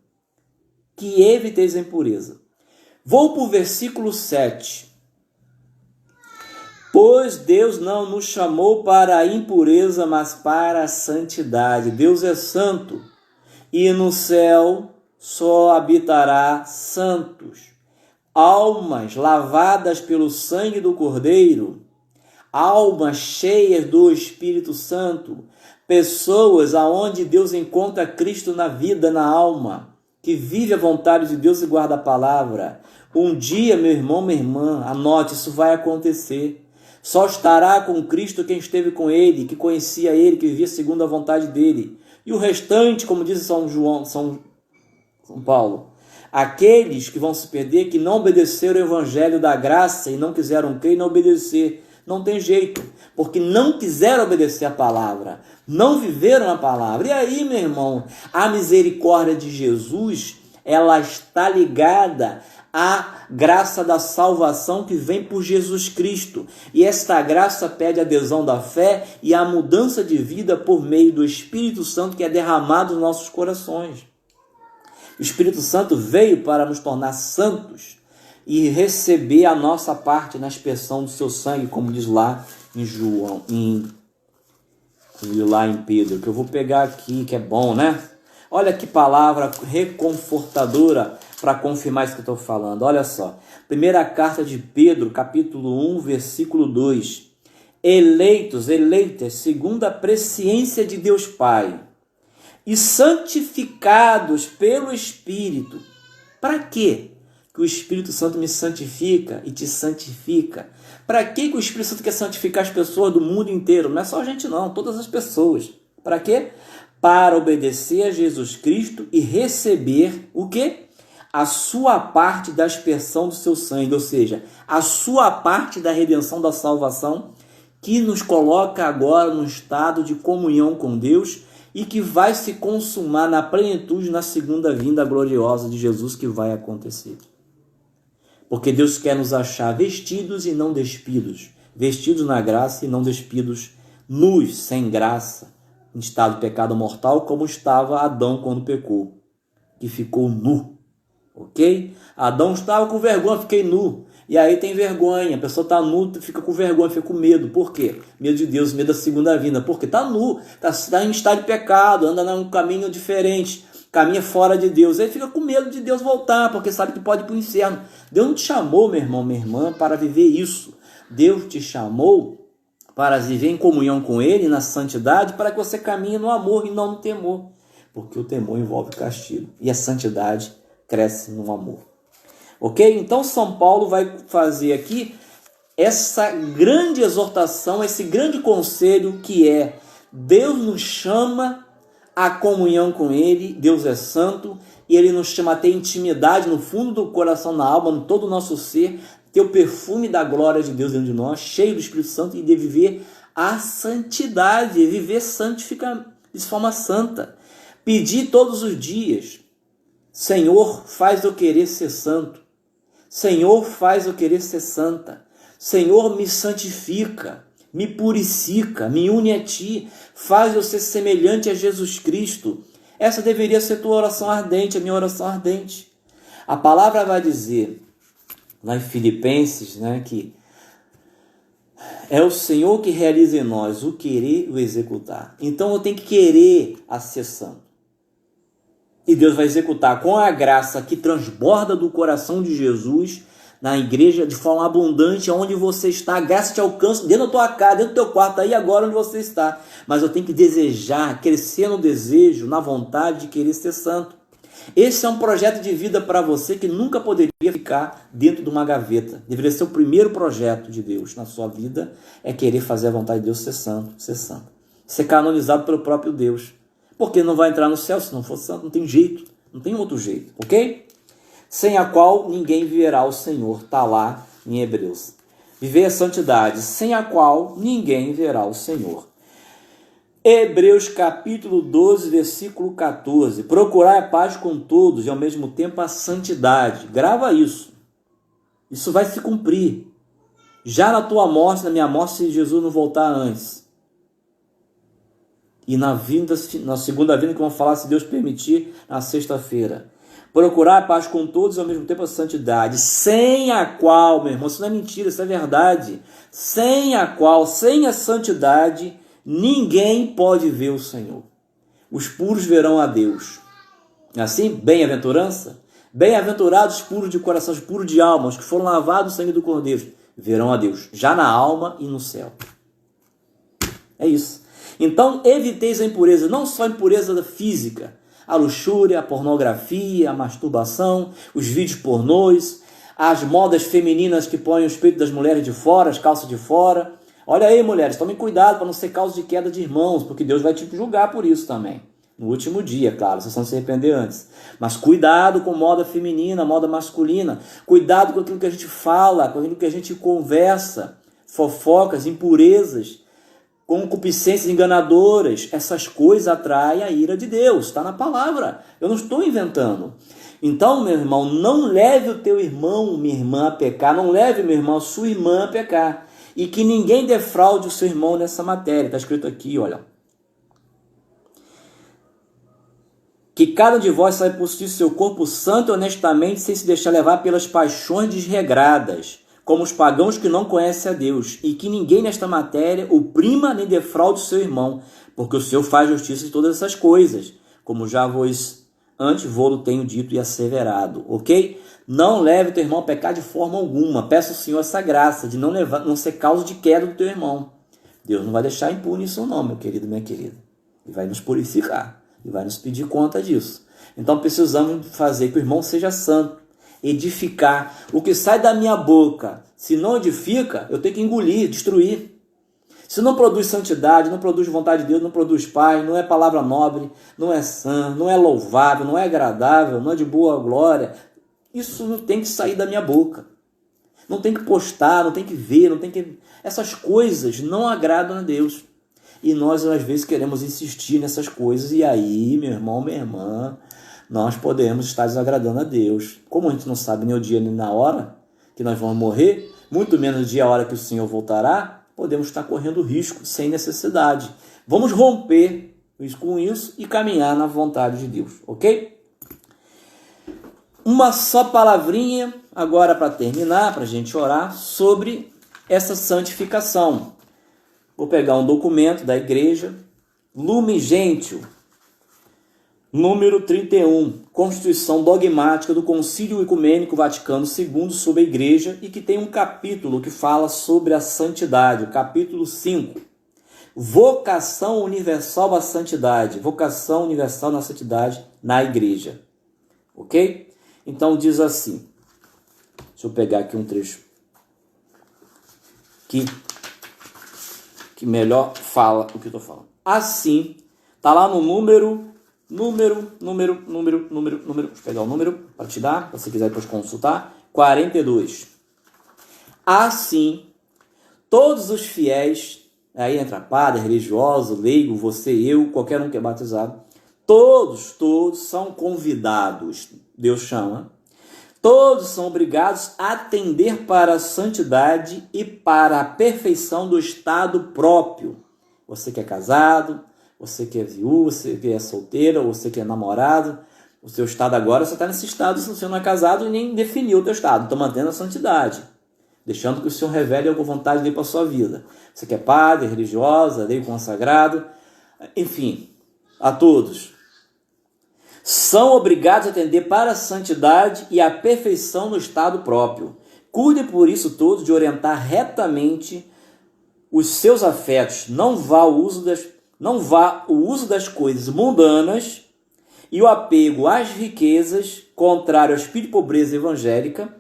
Que eviteis a impureza. Vou para o versículo 7. Pois Deus não nos chamou para a impureza, mas para a santidade. Deus é santo. E no céu só habitará santos. Almas lavadas pelo sangue do Cordeiro. Almas cheias do Espírito Santo. Pessoas aonde Deus encontra Cristo na vida, na alma. Que vive a vontade de Deus e guarda a palavra. Um dia, meu irmão, minha irmã, anote, isso vai acontecer. Só estará com Cristo quem esteve com Ele, que conhecia Ele, que vivia segundo a vontade dEle. E o restante, como diz São Paulo, Aqueles que vão se perder, que não obedeceram o evangelho da graça e não quiseram crer e não obedecer. Não tem jeito, porque não quiseram obedecer a palavra, não viveram a palavra. E aí, meu irmão, a misericórdia de Jesus, ela está ligada à graça da salvação que vem por Jesus Cristo. E esta graça pede a adesão da fé e a mudança de vida por meio do Espírito Santo que é derramado nos nossos corações. O Espírito Santo veio para nos tornar santos e receber a nossa parte na expiação do seu sangue, como diz lá em João, lá em Pedro, que eu vou pegar aqui, que é bom, né? Olha que palavra reconfortadora para confirmar isso que eu estou falando. Olha só, primeira carta de Pedro, capítulo 1, versículo 2. Eleitas, segundo a presciência de Deus Pai, e santificados pelo Espírito. Para quê? Que o Espírito Santo me santifica e te santifica. Para que o Espírito Santo quer santificar as pessoas do mundo inteiro? Não é só a gente não, todas as pessoas. Para quê? Para obedecer a Jesus Cristo e receber o quê? A sua parte da aspersão do seu sangue, ou seja, a sua parte da redenção da salvação, que nos coloca agora no estado de comunhão com Deus e que vai se consumar na plenitude na segunda vinda gloriosa de Jesus que vai acontecer. Porque Deus quer nos achar vestidos e não despidos, vestidos na graça e não despidos nus, sem graça, em estado de pecado mortal, como estava Adão quando pecou, que ficou nu, ok? Adão estava com vergonha, fiquei nu, e aí tem vergonha, a pessoa está nu, fica com vergonha, fica com medo, por quê? Medo de Deus, medo da segunda vinda, porque está nu, está em estado de pecado, anda num caminho diferente, caminha fora de Deus, aí fica com medo de Deus voltar, porque sabe que pode ir para o inferno. Deus não te chamou, meu irmão, minha irmã, para viver isso. Deus te chamou para viver em comunhão com Ele, na santidade, para que você caminhe no amor e não no temor, porque o temor envolve castigo, e a santidade cresce no amor. Ok? Então São Paulo vai fazer aqui essa grande exortação, esse grande conselho que é: Deus nos chama a comunhão com Ele, Deus é santo, e Ele nos chama a ter intimidade no fundo do coração, na alma, no todo o nosso ser, ter o perfume da glória de Deus dentro de nós, cheio do Espírito Santo, e de viver a santidade, viver de forma santa. Pedir todos os dias: Senhor, faz eu querer ser santo. Senhor, faz eu querer ser santa. Senhor, me santifica, me purifica, me une a Ti, faz eu ser semelhante a Jesus Cristo. Essa deveria ser tua oração ardente, a minha oração ardente. A palavra vai dizer, lá em Filipenses, né, que é o Senhor que realiza em nós o querer e o executar. Então eu tenho que querer a ser santo. E Deus vai executar com a graça que transborda do coração de Jesus na igreja de forma abundante, onde você está. A graça te alcança dentro da tua casa, dentro do teu quarto, aí agora onde você está. Mas eu tenho que desejar, crescer no desejo, na vontade de querer ser santo. Esse é um projeto de vida para você que nunca poderia ficar dentro de uma gaveta. Deveria ser o primeiro projeto de Deus na sua vida, é querer fazer a vontade de Deus, ser santo, ser santo. Ser canonizado pelo próprio Deus. Porque não vai entrar no céu se não for santo, não tem jeito, não tem outro jeito, ok? Sem a qual ninguém verá o Senhor, está lá em Hebreus. Viver a santidade, sem a qual ninguém verá o Senhor. Hebreus capítulo 12, versículo 14. Procurar a paz com todos e ao mesmo tempo a santidade. Grava isso. Isso vai se cumprir. Já na tua morte, na minha morte, se Jesus não voltar antes. E na segunda vinda, que vamos falar, se Deus permitir, na sexta-feira. Procurar a paz com todos e ao mesmo tempo a santidade, sem a qual, meu irmão, isso não é mentira, isso é verdade, sem a qual, sem a santidade, ninguém pode ver o Senhor. Os puros verão a Deus. Assim, bem-aventurança? Bem-aventurados os puros de coração, os puros de alma, os que foram lavados no sangue do Cordeiro, verão a Deus, já na alma e no céu. É isso. Então, eviteis a impureza, não só a impureza física, a luxúria, a pornografia, a masturbação, os vídeos pornôs, as modas femininas que põem os peitos das mulheres de fora, as calças de fora. Olha aí, mulheres, tomem cuidado para não ser causa de queda de irmãos, porque Deus vai te julgar por isso também. No último dia, claro, vocês vão se arrepender antes. Mas cuidado com moda feminina, moda masculina. Cuidado com aquilo que a gente fala, com aquilo que a gente conversa. Fofocas, impurezas, concupiscências enganadoras. Essas coisas atraem a ira de Deus. Está na palavra. Eu não estou inventando. Então, meu irmão, não leve o teu irmão, minha irmã, a pecar. Não leve, meu irmão, a sua irmã a pecar. E que ninguém defraude o seu irmão nessa matéria. Está escrito aqui, olha. Que cada um de vós saiba possuir seu corpo santo e honestamente, sem se deixar levar pelas paixões desregradas, como os pagãos que não conhecem a Deus, e que ninguém nesta matéria oprima nem defraude o seu irmão, porque o Senhor faz justiça de todas essas coisas, como já vos antes vou-lo tenho dito e asseverado, ok? Não leve o teu irmão a pecar de forma alguma. Peça ao Senhor essa graça de não ser causa de queda do teu irmão. Deus não vai deixar impune isso não, meu querido, minha querida. Ele vai nos purificar. E vai nos pedir conta disso. Então precisamos fazer que o irmão seja santo, edificar. O que sai da minha boca, se não edifica, eu tenho que engolir, destruir. Se não produz santidade, não produz vontade de Deus, não produz paz, não é palavra nobre, não é sã, não é louvável, não é agradável, não é de boa glória, isso não tem que sair da minha boca. Não tem que postar, não tem que ver, não tem que... Essas coisas não agradam a Deus. E nós, às vezes, queremos insistir nessas coisas. E aí, meu irmão, minha irmã, nós podemos estar desagradando a Deus. Como a gente não sabe nem o dia nem na hora que nós vamos morrer, muito menos o dia e a hora que o Senhor voltará, podemos estar correndo risco sem necessidade. Vamos romper com isso e caminhar na vontade de Deus, ok? Uma só palavrinha agora para terminar, para a gente orar, sobre essa santificação. Vou pegar um documento da igreja, Lumen Gentium, número 31, Constituição Dogmática do Concílio Ecumênico Vaticano II sobre a igreja, e que tem um capítulo que fala sobre a santidade, o capítulo 5, Vocação Universal à Santidade, Vocação Universal na Santidade na igreja, ok? Então diz assim, deixa eu pegar aqui um trecho que melhor fala o que eu estou falando. Assim, está lá no número, deixa eu pegar o número para te dar, se você quiser depois consultar, 42. Assim, todos os fiéis, aí entra padre, religioso, leigo, você, eu, qualquer um que é batizado, todos são convidados, Deus chama, todos são obrigados a tender para a santidade e para a perfeição do estado próprio. Você que é casado, você que é viúva, você que é solteira, você que é namorado, o seu estado agora, você está nesse estado, se você não é casado e nem definiu o teu estado, está mantendo a santidade, deixando que o Senhor revele alguma vontade dele para a sua vida. Você que é padre, religiosa, leigo consagrado, enfim, a todos. São obrigados a tender para a santidade e a perfeição no estado próprio. Cuide por isso todos de orientar retamente os seus afetos. Não vá o uso das coisas mundanas e o apego às riquezas, contrário ao espírito de pobreza evangélica,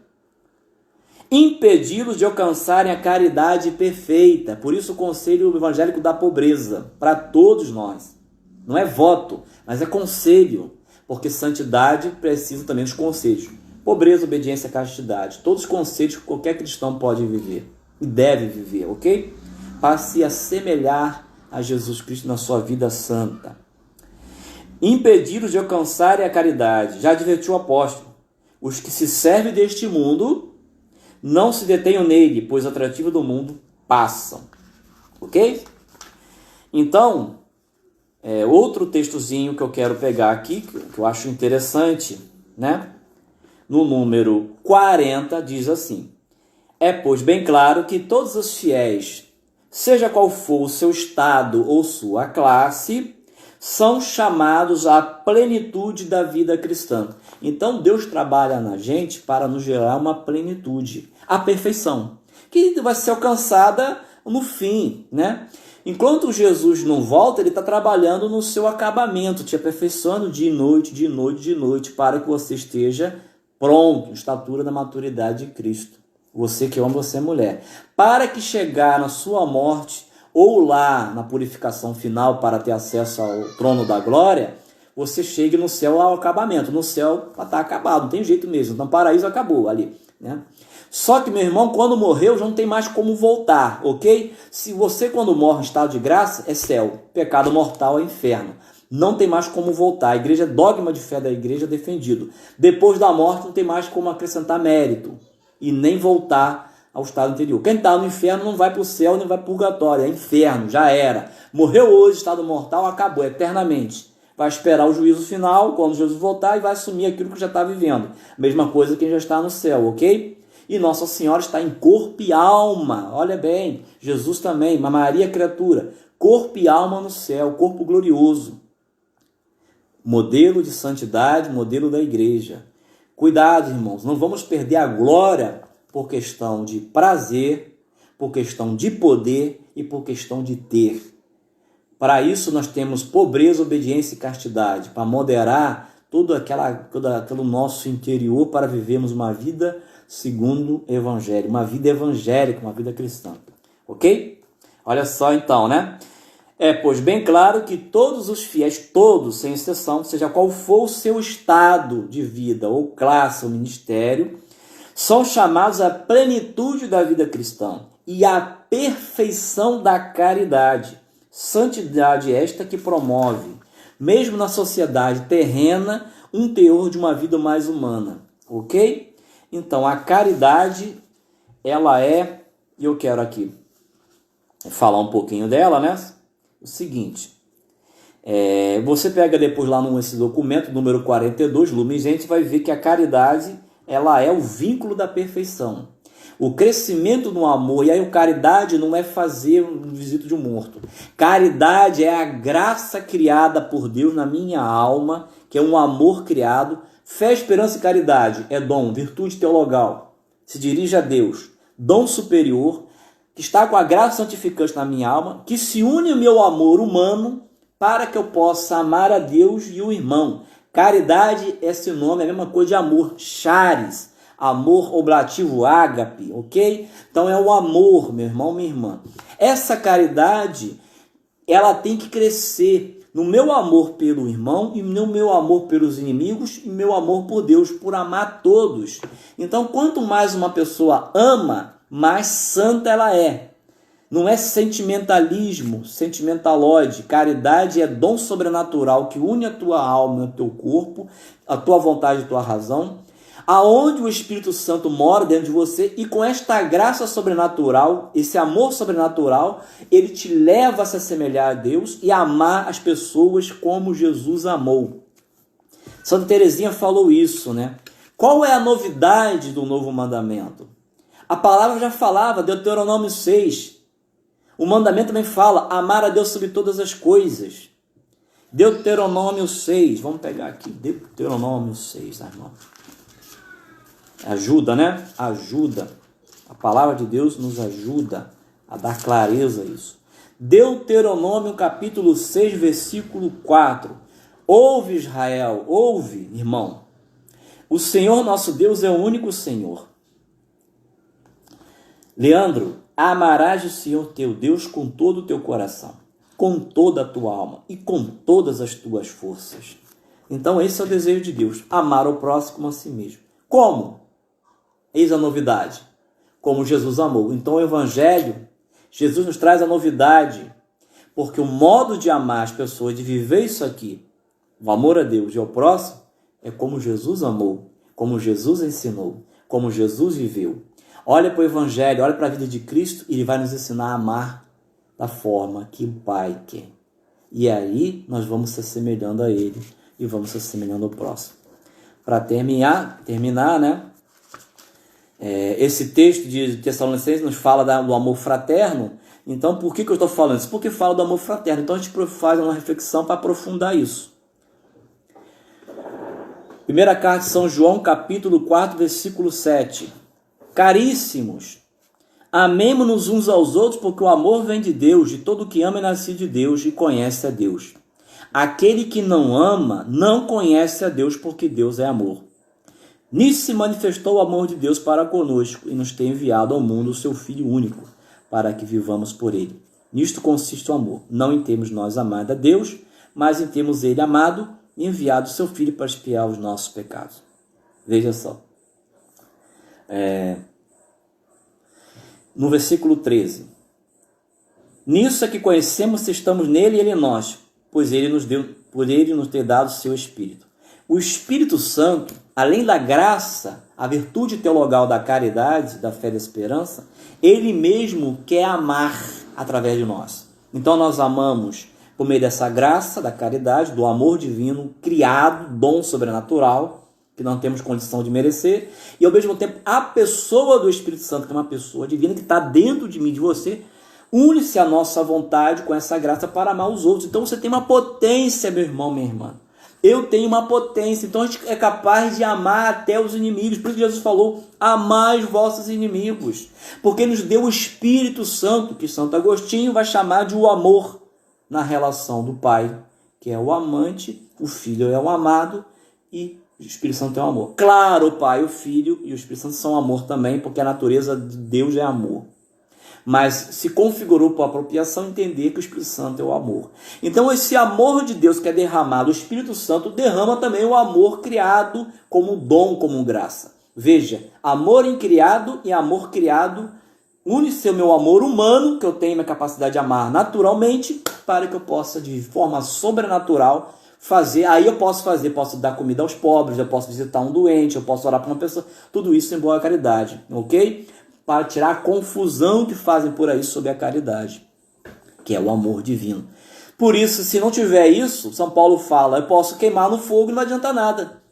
impedi-los de alcançarem a caridade perfeita. Por isso o conselho evangélico da pobreza, para todos nós. Não é voto, mas é conselho. Porque santidade precisa também dos conselhos. Pobreza, obediência, castidade. Todos os conselhos que qualquer cristão pode viver e deve viver, ok? Para se assemelhar a Jesus Cristo na sua vida santa. Impedidos de alcançarem a caridade. Já advertiu o apóstolo. Os que se servem deste mundo não se detenham nele, pois o atrativo do mundo passam. Ok? Então, outro textozinho que eu quero pegar aqui, que eu acho interessante, né? No número 40, diz assim: é, pois, bem claro que todos os fiéis, seja qual for o seu estado ou sua classe, são chamados à plenitude da vida cristã. Então, Deus trabalha na gente para nos gerar uma plenitude, a perfeição, que vai ser alcançada no fim, né? Enquanto Jesus não volta, ele está trabalhando no seu acabamento, te aperfeiçoando dia e noite, dia e noite, dia e noite, para que você esteja pronto, estatura da maturidade de Cristo. Você que é homem, você é mulher. Para que chegar na sua morte, ou lá na purificação final para ter acesso ao trono da glória, você chegue no céu ao acabamento. No céu está acabado, não tem jeito mesmo. Então, o paraíso acabou ali, né? Só que, meu irmão, quando morreu, já não tem mais como voltar, ok? Se você, quando morre em estado de graça, é céu. Pecado mortal é inferno. Não tem mais como voltar. A igreja, dogma de fé da igreja defendido. Depois da morte, não tem mais como acrescentar mérito e nem voltar ao estado anterior. Quem está no inferno não vai para o céu, nem vai para o purgatório. É inferno, já era. Morreu hoje, estado mortal, acabou, eternamente. Vai esperar o juízo final, quando Jesus voltar, e vai assumir aquilo que já está vivendo. Mesma coisa quem já está no céu, ok? E Nossa Senhora está em corpo e alma. Olha bem, Jesus também, Maria criatura. Corpo e alma no céu, corpo glorioso. Modelo de santidade, modelo da igreja. Cuidado, irmãos, não vamos perder a glória por questão de prazer, por questão de poder e por questão de ter. Para isso nós temos pobreza, obediência e castidade, para moderar todo aquele nosso interior para vivermos uma vida segundo o Evangelho, uma vida evangélica, uma vida cristã. Ok? Olha só então, né? Pois bem claro que todos os fiéis, todos, sem exceção, seja qual for o seu estado de vida, ou classe, ou ministério, são chamados à plenitude da vida cristã e à perfeição da caridade. Santidade esta que promove, mesmo na sociedade terrena, um teor de uma vida mais humana. Ok? Então, a caridade, ela é, e eu quero aqui falar um pouquinho dela, né? O seguinte, você pega depois lá nesse documento, número 42, Lumen Gentium, vai ver que a caridade, ela é o vínculo da perfeição. O crescimento no amor, e aí o caridade não é fazer um visito de um morto. Caridade é a graça criada por Deus na minha alma, que é um amor criado. Fé, esperança e caridade é dom, virtude teologal. Se dirige a Deus. Dom superior, que está com a graça santificante na minha alma, que se une ao meu amor humano para que eu possa amar a Deus e o irmão. Caridade é sinônimo, é a mesma coisa de amor. Charis. Amor oblativo, ágape, ok? Então é o amor, meu irmão, minha irmã. Essa caridade, ela tem que crescer no meu amor pelo irmão e no meu amor pelos inimigos e meu amor por Deus, por amar todos. Então, quanto mais uma pessoa ama, mais santa ela é. Não é sentimentalismo, sentimentalóide. Caridade é dom sobrenatural que une a tua alma e o teu corpo, a tua vontade e a tua razão, aonde o Espírito Santo mora dentro de você, e com esta graça sobrenatural, esse amor sobrenatural, ele te leva a se assemelhar a Deus e a amar as pessoas como Jesus amou. Santa Teresinha falou isso, né? Qual é a novidade do novo mandamento? A palavra já falava, Deuteronômio 6. O mandamento também fala, amar a Deus sobre todas as coisas. Deuteronômio 6, vamos pegar aqui, Deuteronômio 6, irmão. Ajuda, né? Ajuda. A palavra de Deus nos ajuda a dar clareza a isso. Deuteronômio capítulo 6, versículo 4. Ouve, Israel, ouve, irmão. O Senhor nosso Deus é o único Senhor. Leandro, amarás o Senhor teu Deus com todo o teu coração, com toda a tua alma e com todas as tuas forças. Então esse é o desejo de Deus, amar o próximo como a si mesmo. Como? Eis a novidade, como Jesus amou. Então o Evangelho, Jesus nos traz a novidade, porque o modo de amar as pessoas, de viver isso aqui, o amor a Deus e ao próximo, é como Jesus amou, como Jesus ensinou, como Jesus viveu. Olha para o Evangelho, olha para a vida de Cristo e ele vai nos ensinar a amar da forma que o Pai quer. E aí nós vamos se assemelhando a Ele e vamos se assemelhando ao próximo. Para terminar, né? Esse texto de Tessalonicenses nos fala do amor fraterno. Então, por que eu estou falando isso? Porque fala do amor fraterno. Então, a gente faz uma reflexão para aprofundar isso. Primeira carta de São João, capítulo 4, versículo 7. Caríssimos, amemo-nos uns aos outros, porque o amor vem de Deus, de todo que ama é nascido de Deus e conhece a Deus. Aquele que não ama, não conhece a Deus, porque Deus é amor. Nisso se manifestou o amor de Deus para conosco e nos tem enviado ao mundo o seu Filho único, para que vivamos por ele. Nisto consiste o amor, não em termos nós amado a Deus, mas em termos ele amado e enviado o seu Filho para expiar os nossos pecados. Veja só. No versículo 13. Nisso é que conhecemos se estamos nele e ele em nós, pois ele nos ter dado o seu Espírito. O Espírito Santo, além da graça, a virtude teologal da caridade, da fé e da esperança, ele mesmo quer amar através de nós. Então nós amamos por meio dessa graça, da caridade, do amor divino, criado, dom sobrenatural, que não temos condição de merecer, e ao mesmo tempo a pessoa do Espírito Santo, que é uma pessoa divina, que está dentro de mim, de você, une-se à nossa vontade com essa graça para amar os outros. Então você tem uma potência, meu irmão, minha irmã. Eu tenho uma potência, então a gente é capaz de amar até os inimigos. Por isso que Jesus falou, amai os vossos inimigos. Porque nos deu o Espírito Santo, que Santo Agostinho vai chamar de o amor na relação do Pai, que é o amante, o Filho é o amado e o Espírito Santo é o amor. Claro, o Pai, o Filho e o Espírito Santo são amor também, porque a natureza de Deus é amor. Mas se configurou por apropriação entender que o Espírito Santo é o amor. Então esse amor de Deus que é derramado, o Espírito Santo derrama também o amor criado como dom, como graça. Veja, amor incriado e amor criado une-se ao meu amor humano, que eu tenho minha capacidade de amar naturalmente, para que eu possa de forma sobrenatural fazer. Aí eu posso dar comida aos pobres, eu posso visitar um doente, eu posso orar para uma pessoa, tudo isso em boa caridade, ok? Para tirar a confusão que fazem por aí sobre a caridade, que é o amor divino. Por isso, se não tiver isso, São Paulo fala, eu posso queimar no fogo e não adianta nada.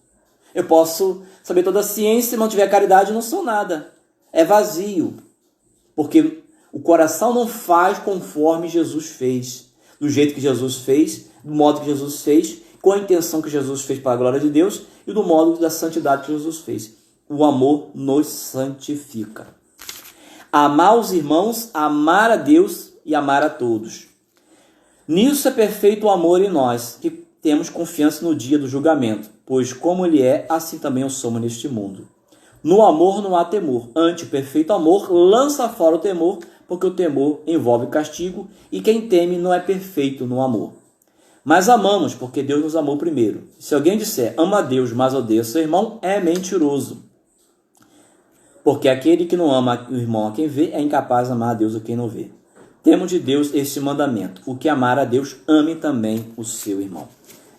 Eu posso saber toda a ciência, se não tiver caridade, não sou nada. É vazio. Porque o coração não faz conforme Jesus fez. Do jeito que Jesus fez, do modo que Jesus fez, com a intenção que Jesus fez para a glória de Deus e do modo da santidade que Jesus fez. O amor nos santifica. Amar os irmãos, amar a Deus e amar a todos. Nisso é perfeito o amor em nós, que temos confiança no dia do julgamento, pois como ele é, assim também o somos neste mundo. No amor não há temor, antes o perfeito amor lança fora o temor, porque o temor envolve castigo, e quem teme não é perfeito no amor. Mas amamos, porque Deus nos amou primeiro. Se alguém disser, ama a Deus, mas odeia seu irmão, é mentiroso. Porque aquele que não ama o irmão a quem vê, é incapaz de amar a Deus a quem não vê. Temos de Deus este mandamento, o que amar a Deus, ame também o seu irmão.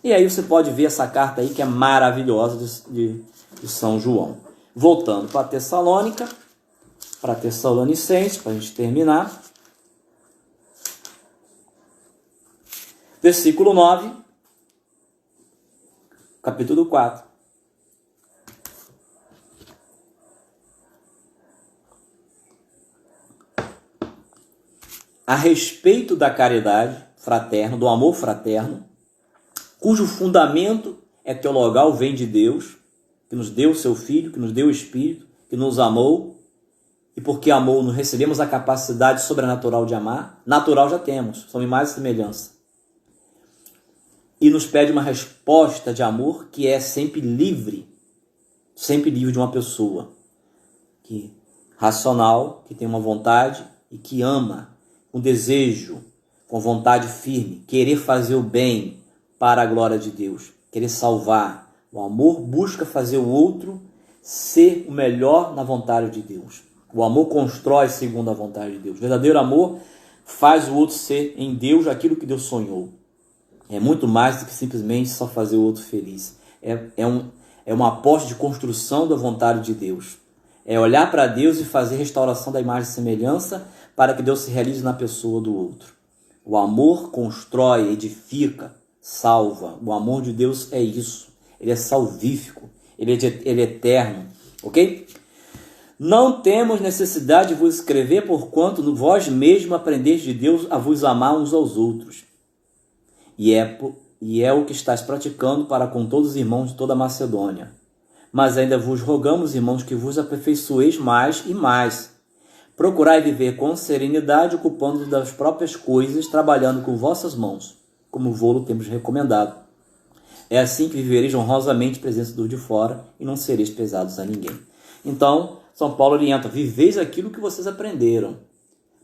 E aí você pode ver essa carta aí que é maravilhosa de São João. Voltando para Tessalônica, para Tessalonicenses, para a gente terminar. Versículo 9, capítulo 4. A respeito da caridade fraterna, do amor fraterno, cujo fundamento é teologal, vem de Deus, que nos deu o seu Filho, que nos deu o Espírito, que nos amou, e porque amou, nos recebemos a capacidade sobrenatural de amar. Natural já temos, somos imagem e semelhança. E nos pede uma resposta de amor que é sempre livre de uma pessoa que racional, que tem uma vontade e que ama, com desejo, com vontade firme, querer fazer o bem para a glória de Deus, querer salvar. O amor busca fazer o outro ser o melhor na vontade de Deus. O amor constrói segundo a vontade de Deus. O verdadeiro amor faz o outro ser em Deus aquilo que Deus sonhou. É muito mais do que simplesmente só fazer o outro feliz. É uma aposta de construção da vontade de Deus. É olhar para Deus e fazer restauração da imagem e semelhança para que Deus se realize na pessoa do outro. O amor constrói, edifica, salva. O amor de Deus é isso. Ele é salvífico. Ele é eterno. Ok? Não temos necessidade de vos escrever, porquanto vós mesmos aprendeis de Deus a vos amar uns aos outros. E é o que estáis praticando para com todos os irmãos de toda a Macedônia. Mas ainda vos rogamos, irmãos, que vos aperfeiçoeis mais e mais. Procurai viver com serenidade, ocupando-vos das próprias coisas, trabalhando com vossas mãos, como vô-lo temos recomendado. É assim que vivereis honrosamente presença dos de fora e não sereis pesados a ninguém. Então, São Paulo orienta, viveis aquilo que vocês aprenderam.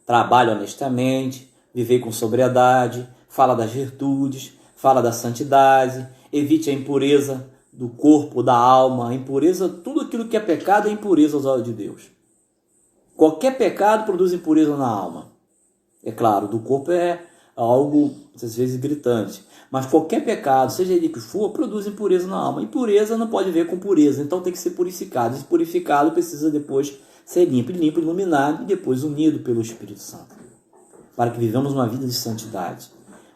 Trabalhe honestamente, vivei com sobriedade, fala das virtudes, fala da santidade, evite a impureza do corpo, da alma, a impureza, tudo aquilo que é pecado é impureza aos olhos de Deus. Qualquer pecado produz impureza na alma. É claro, do corpo é algo, às vezes, gritante. Mas qualquer pecado, seja ele que for, produz impureza na alma. Impureza não pode ver com pureza, então tem que ser purificado. Esse purificado precisa depois ser limpo, iluminado e depois unido pelo Espírito Santo, para que vivamos uma vida de santidade.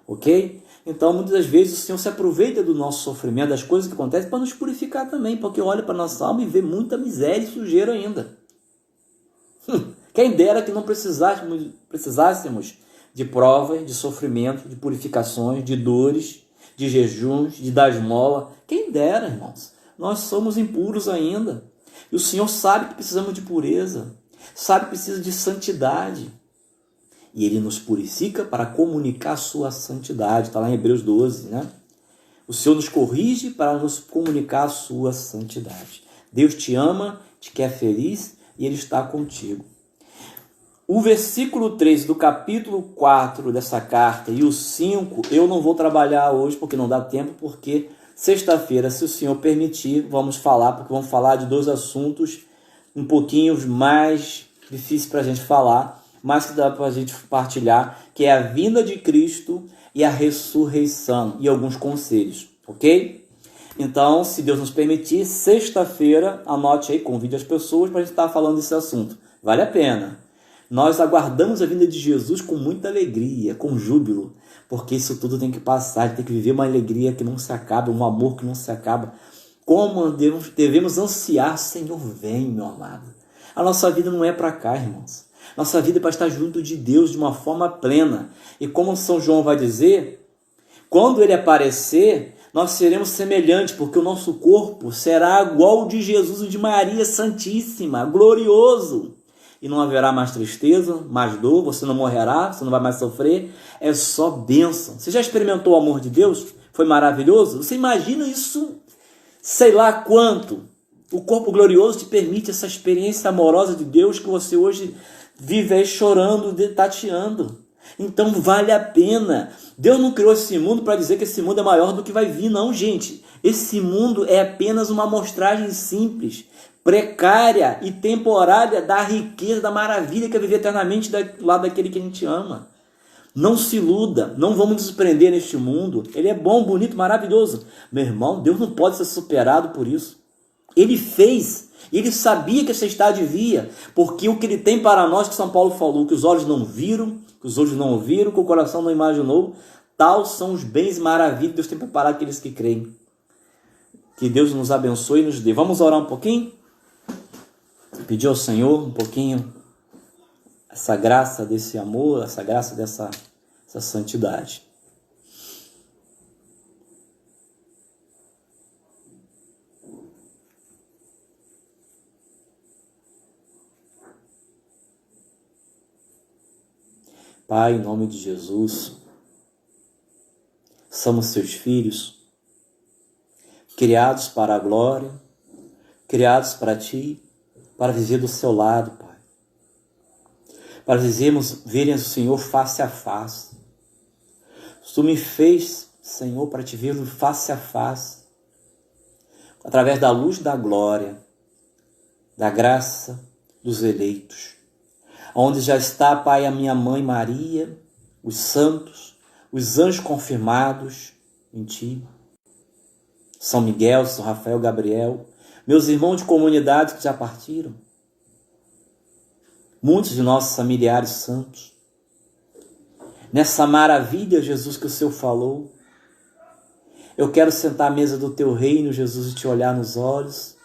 Ok? Então, muitas das vezes, o Senhor se aproveita do nosso sofrimento, das coisas que acontecem, para nos purificar também, porque olha para a nossa alma e vê muita miséria e sujeira ainda. Quem dera que não precisássemos de provas, de sofrimento, de purificações, de dores, de jejuns, de dar esmola. Quem dera, irmãos. Nós somos impuros ainda. E o Senhor sabe que precisamos de pureza, sabe que precisa de santidade. E Ele nos purifica para comunicar a sua santidade. Está lá em Hebreus 12, né? O Senhor nos corrige para nos comunicar a sua santidade. Deus te ama, te quer feliz e Ele está contigo. O versículo 3 do capítulo 4 dessa carta e o 5, eu não vou trabalhar hoje porque não dá tempo, porque sexta-feira, se o Senhor permitir, vamos falar, porque vamos falar de dois assuntos um pouquinho mais difíceis para a gente falar, mas que dá para a gente partilhar, que é a vinda de Cristo e a ressurreição e alguns conselhos, ok? Então, se Deus nos permitir, sexta-feira, anote aí, convide as pessoas para a gente estar falando desse assunto. Vale a pena. Nós aguardamos a vinda de Jesus com muita alegria, com júbilo, porque isso tudo tem que passar, a gente tem que viver uma alegria que não se acaba, um amor que não se acaba. Como devemos ansiar, Senhor, vem, meu amado. A nossa vida não é para cá, irmãos. Nossa vida é para estar junto de Deus de uma forma plena. E como São João vai dizer, quando Ele aparecer, nós seremos semelhantes, porque o nosso corpo será igual ao de Jesus e de Maria Santíssima, glorioso. E não haverá mais tristeza, mais dor, você não morrerá, você não vai mais sofrer, é só bênção. Você já experimentou o amor de Deus? Foi maravilhoso? Você imagina isso, sei lá quanto. O corpo glorioso te permite essa experiência amorosa de Deus que você hoje vive aí chorando, tateando. Então vale a pena. Deus não criou esse mundo para dizer que esse mundo é maior do que vai vir, não, gente. Esse mundo é apenas uma amostragem simples, precária e temporária da riqueza, da maravilha que é viver eternamente do lado daquele que a gente ama. Não se iluda, não vamos nos prender neste mundo. Ele é bom, bonito, maravilhoso. Meu irmão, Deus não pode ser superado por isso. Ele fez, ele sabia que essa estádio via, porque o que ele tem para nós, que São Paulo falou, que os olhos não viram, que os olhos não ouviram, que o coração não imaginou, tal são os bens e maravilhas que Deus tem preparado aqueles que creem. Que Deus nos abençoe e nos dê. Vamos orar um pouquinho? Pedir ao Senhor um pouquinho essa graça desse amor, essa graça dessa santidade. Pai, em nome de Jesus, somos seus filhos, criados para a glória, criados para ti, para viver do seu lado, Pai. Para verem o Senhor face a face. Tu me fez, Senhor, para te ver face a face, através da luz da glória, da graça dos eleitos, onde já está, Pai, a minha mãe Maria, os santos, os anjos confirmados em ti, São Miguel, São Rafael, Gabriel, meus irmãos de comunidade que já partiram, muitos de nossos familiares santos, nessa maravilha, Jesus, que o Senhor falou. Eu quero sentar à mesa do teu reino, Jesus, e te olhar nos olhos,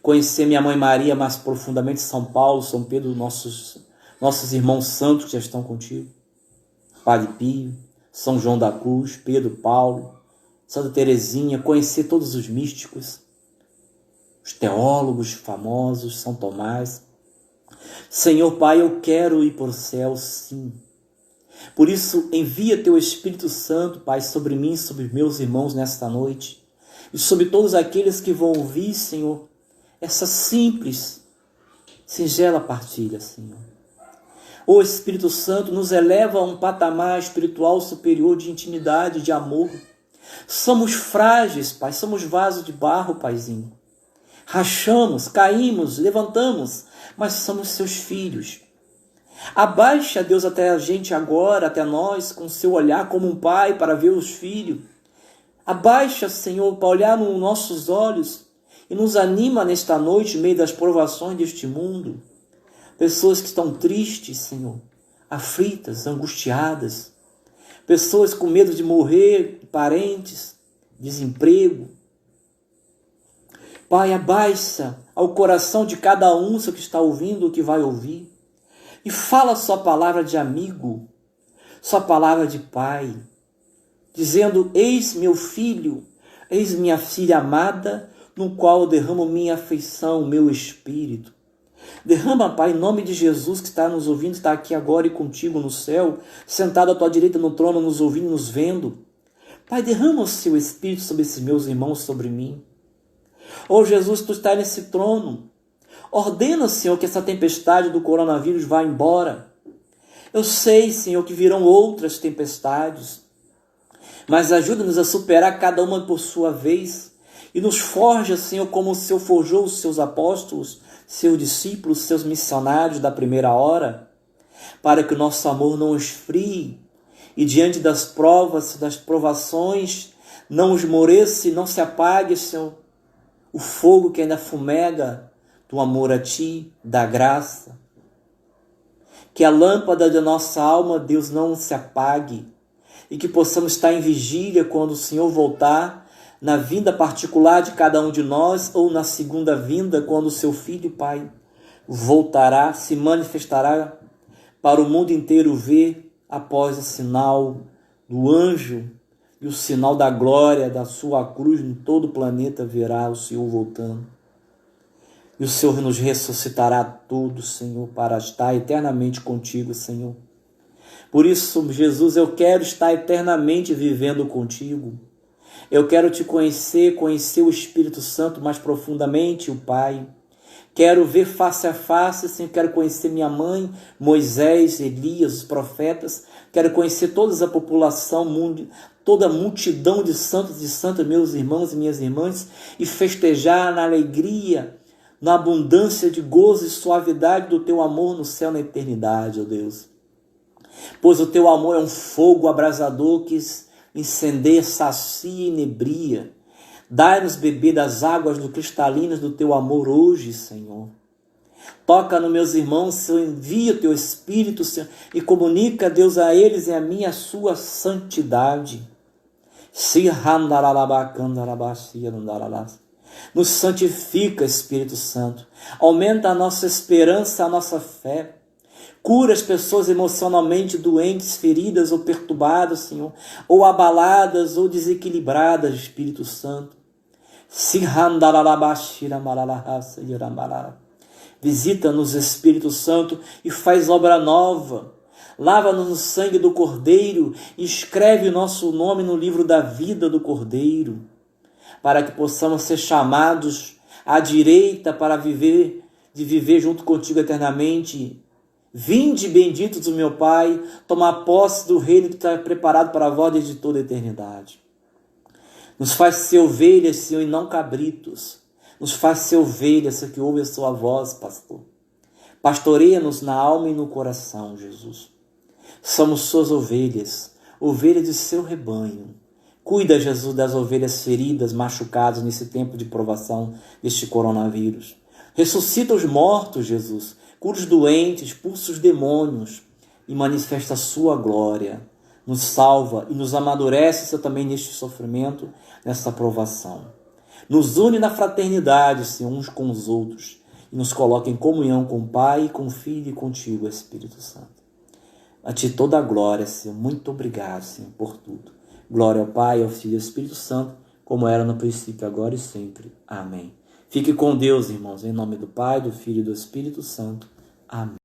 conhecer minha mãe Maria mais profundamente, São Paulo, São Pedro, nossos irmãos santos que já estão contigo, Padre Pio, São João da Cruz, Pedro, Paulo, Santa Teresinha, conhecer todos os místicos, os teólogos famosos, São Tomás. Senhor Pai, eu quero ir para o céu, sim. Por isso, envia teu Espírito Santo, Pai, sobre mim, sobre meus irmãos nesta noite, e sobre todos aqueles que vão ouvir, Senhor, essa simples, singela partilha, Senhor. O Espírito Santo nos eleva a um patamar espiritual superior de intimidade, de amor, Somos frágeis, Pai, somos vaso de barro, Paizinho. Rachamos, caímos, levantamos, mas somos seus filhos. Abaixa, Deus, até a gente agora, até nós, com seu olhar como um pai para ver os filhos. Abaixa, Senhor, para olhar nos nossos olhos e nos anima nesta noite, no meio das provações deste mundo. Pessoas que estão tristes, Senhor, aflitas, angustiadas. Pessoas com medo de morrer, parentes, desemprego. Pai, abaixa ao coração de cada um, que está ouvindo ou que vai ouvir. E fala sua palavra de amigo, sua palavra de pai, dizendo: eis meu filho, eis minha filha amada, no qual eu derramo minha afeição, meu espírito. Derrama, Pai, em nome de Jesus, que está nos ouvindo, está aqui agora e contigo no céu, sentado à tua direita no trono, nos ouvindo, nos vendo. Pai, derrama o seu espírito sobre esses meus irmãos, sobre mim. Oh Jesus, tu está nesse trono. Ordena, Senhor, que essa tempestade do coronavírus vá embora. Eu sei, Senhor, que virão outras tempestades, mas ajuda-nos a superar cada uma por sua vez e nos forja, Senhor, como o Senhor forjou os seus apóstolos, seus discípulos, seus missionários da primeira hora, para que o nosso amor não esfrie e diante das provas, das provações, não esmoreça e não se apague, Senhor, o fogo que ainda fumega do amor a Ti, da graça. Que a lâmpada da nossa alma, Deus, não se apague e que possamos estar em vigília quando o Senhor voltar, na vinda particular de cada um de nós ou na segunda vinda, quando o seu Filho, Pai, voltará, se manifestará para o mundo inteiro ver após o sinal do anjo e o sinal da glória da sua cruz em todo o planeta verá o Senhor voltando. E o Senhor nos ressuscitará todos, Senhor, para estar eternamente contigo, Senhor. Por isso, Jesus, eu quero estar eternamente vivendo contigo. Eu quero te conhecer o Espírito Santo mais profundamente, o Pai. Quero ver face a face, Senhor, quero conhecer minha mãe, Moisés, Elias, os profetas. Quero conhecer toda a população, toda a multidão de santos e santas, meus irmãos e minhas irmãs, e festejar na alegria, na abundância de gozo e suavidade do teu amor no céu, na eternidade, ó Deus. Pois o teu amor é um fogo abrasador que incendeia, sacia e inebria. Dai-nos beber das águas cristalinas do teu amor hoje, Senhor. Toca nos meus irmãos, Senhor, envia o teu Espírito, Senhor, e comunica, Deus, a eles e a mim a sua santidade. Nos santifica, Espírito Santo. Aumenta a nossa esperança, a nossa fé. Cura as pessoas emocionalmente doentes, feridas ou perturbadas, Senhor, ou abaladas ou desequilibradas, Espírito Santo. Visita-nos, Espírito Santo, e faz obra nova. Lava-nos no sangue do Cordeiro e escreve o nosso nome no livro da vida do Cordeiro, para que possamos ser chamados à direita para viver junto contigo eternamente. Vinde, benditos do meu Pai, tomar posse do reino que está preparado para vós desde toda a eternidade. Nos faz ser ovelhas, Senhor, e não cabritos. Nos faz ser ovelhas, que ouve a sua voz, pastor. Pastoreia-nos na alma e no coração, Jesus. Somos suas ovelhas, ovelhas de seu rebanho. Cuida, Jesus, das ovelhas feridas, machucadas nesse tempo de provação deste coronavírus. Ressuscita os mortos, Jesus. Cura os doentes, expulsa os demônios e manifesta a sua glória. Nos salva e nos amadurece, Senhor, também neste sofrimento, nessa provação. Nos une na fraternidade, Senhor, uns com os outros e nos coloca em comunhão com o Pai, com o Filho e contigo, Espírito Santo. A Ti toda a glória, Senhor. Muito obrigado, Senhor, por tudo. Glória ao Pai, ao Filho e ao Espírito Santo, como era no princípio, agora e sempre. Amém. Fique com Deus, irmãos, em nome do Pai, do Filho e do Espírito Santo. Amém.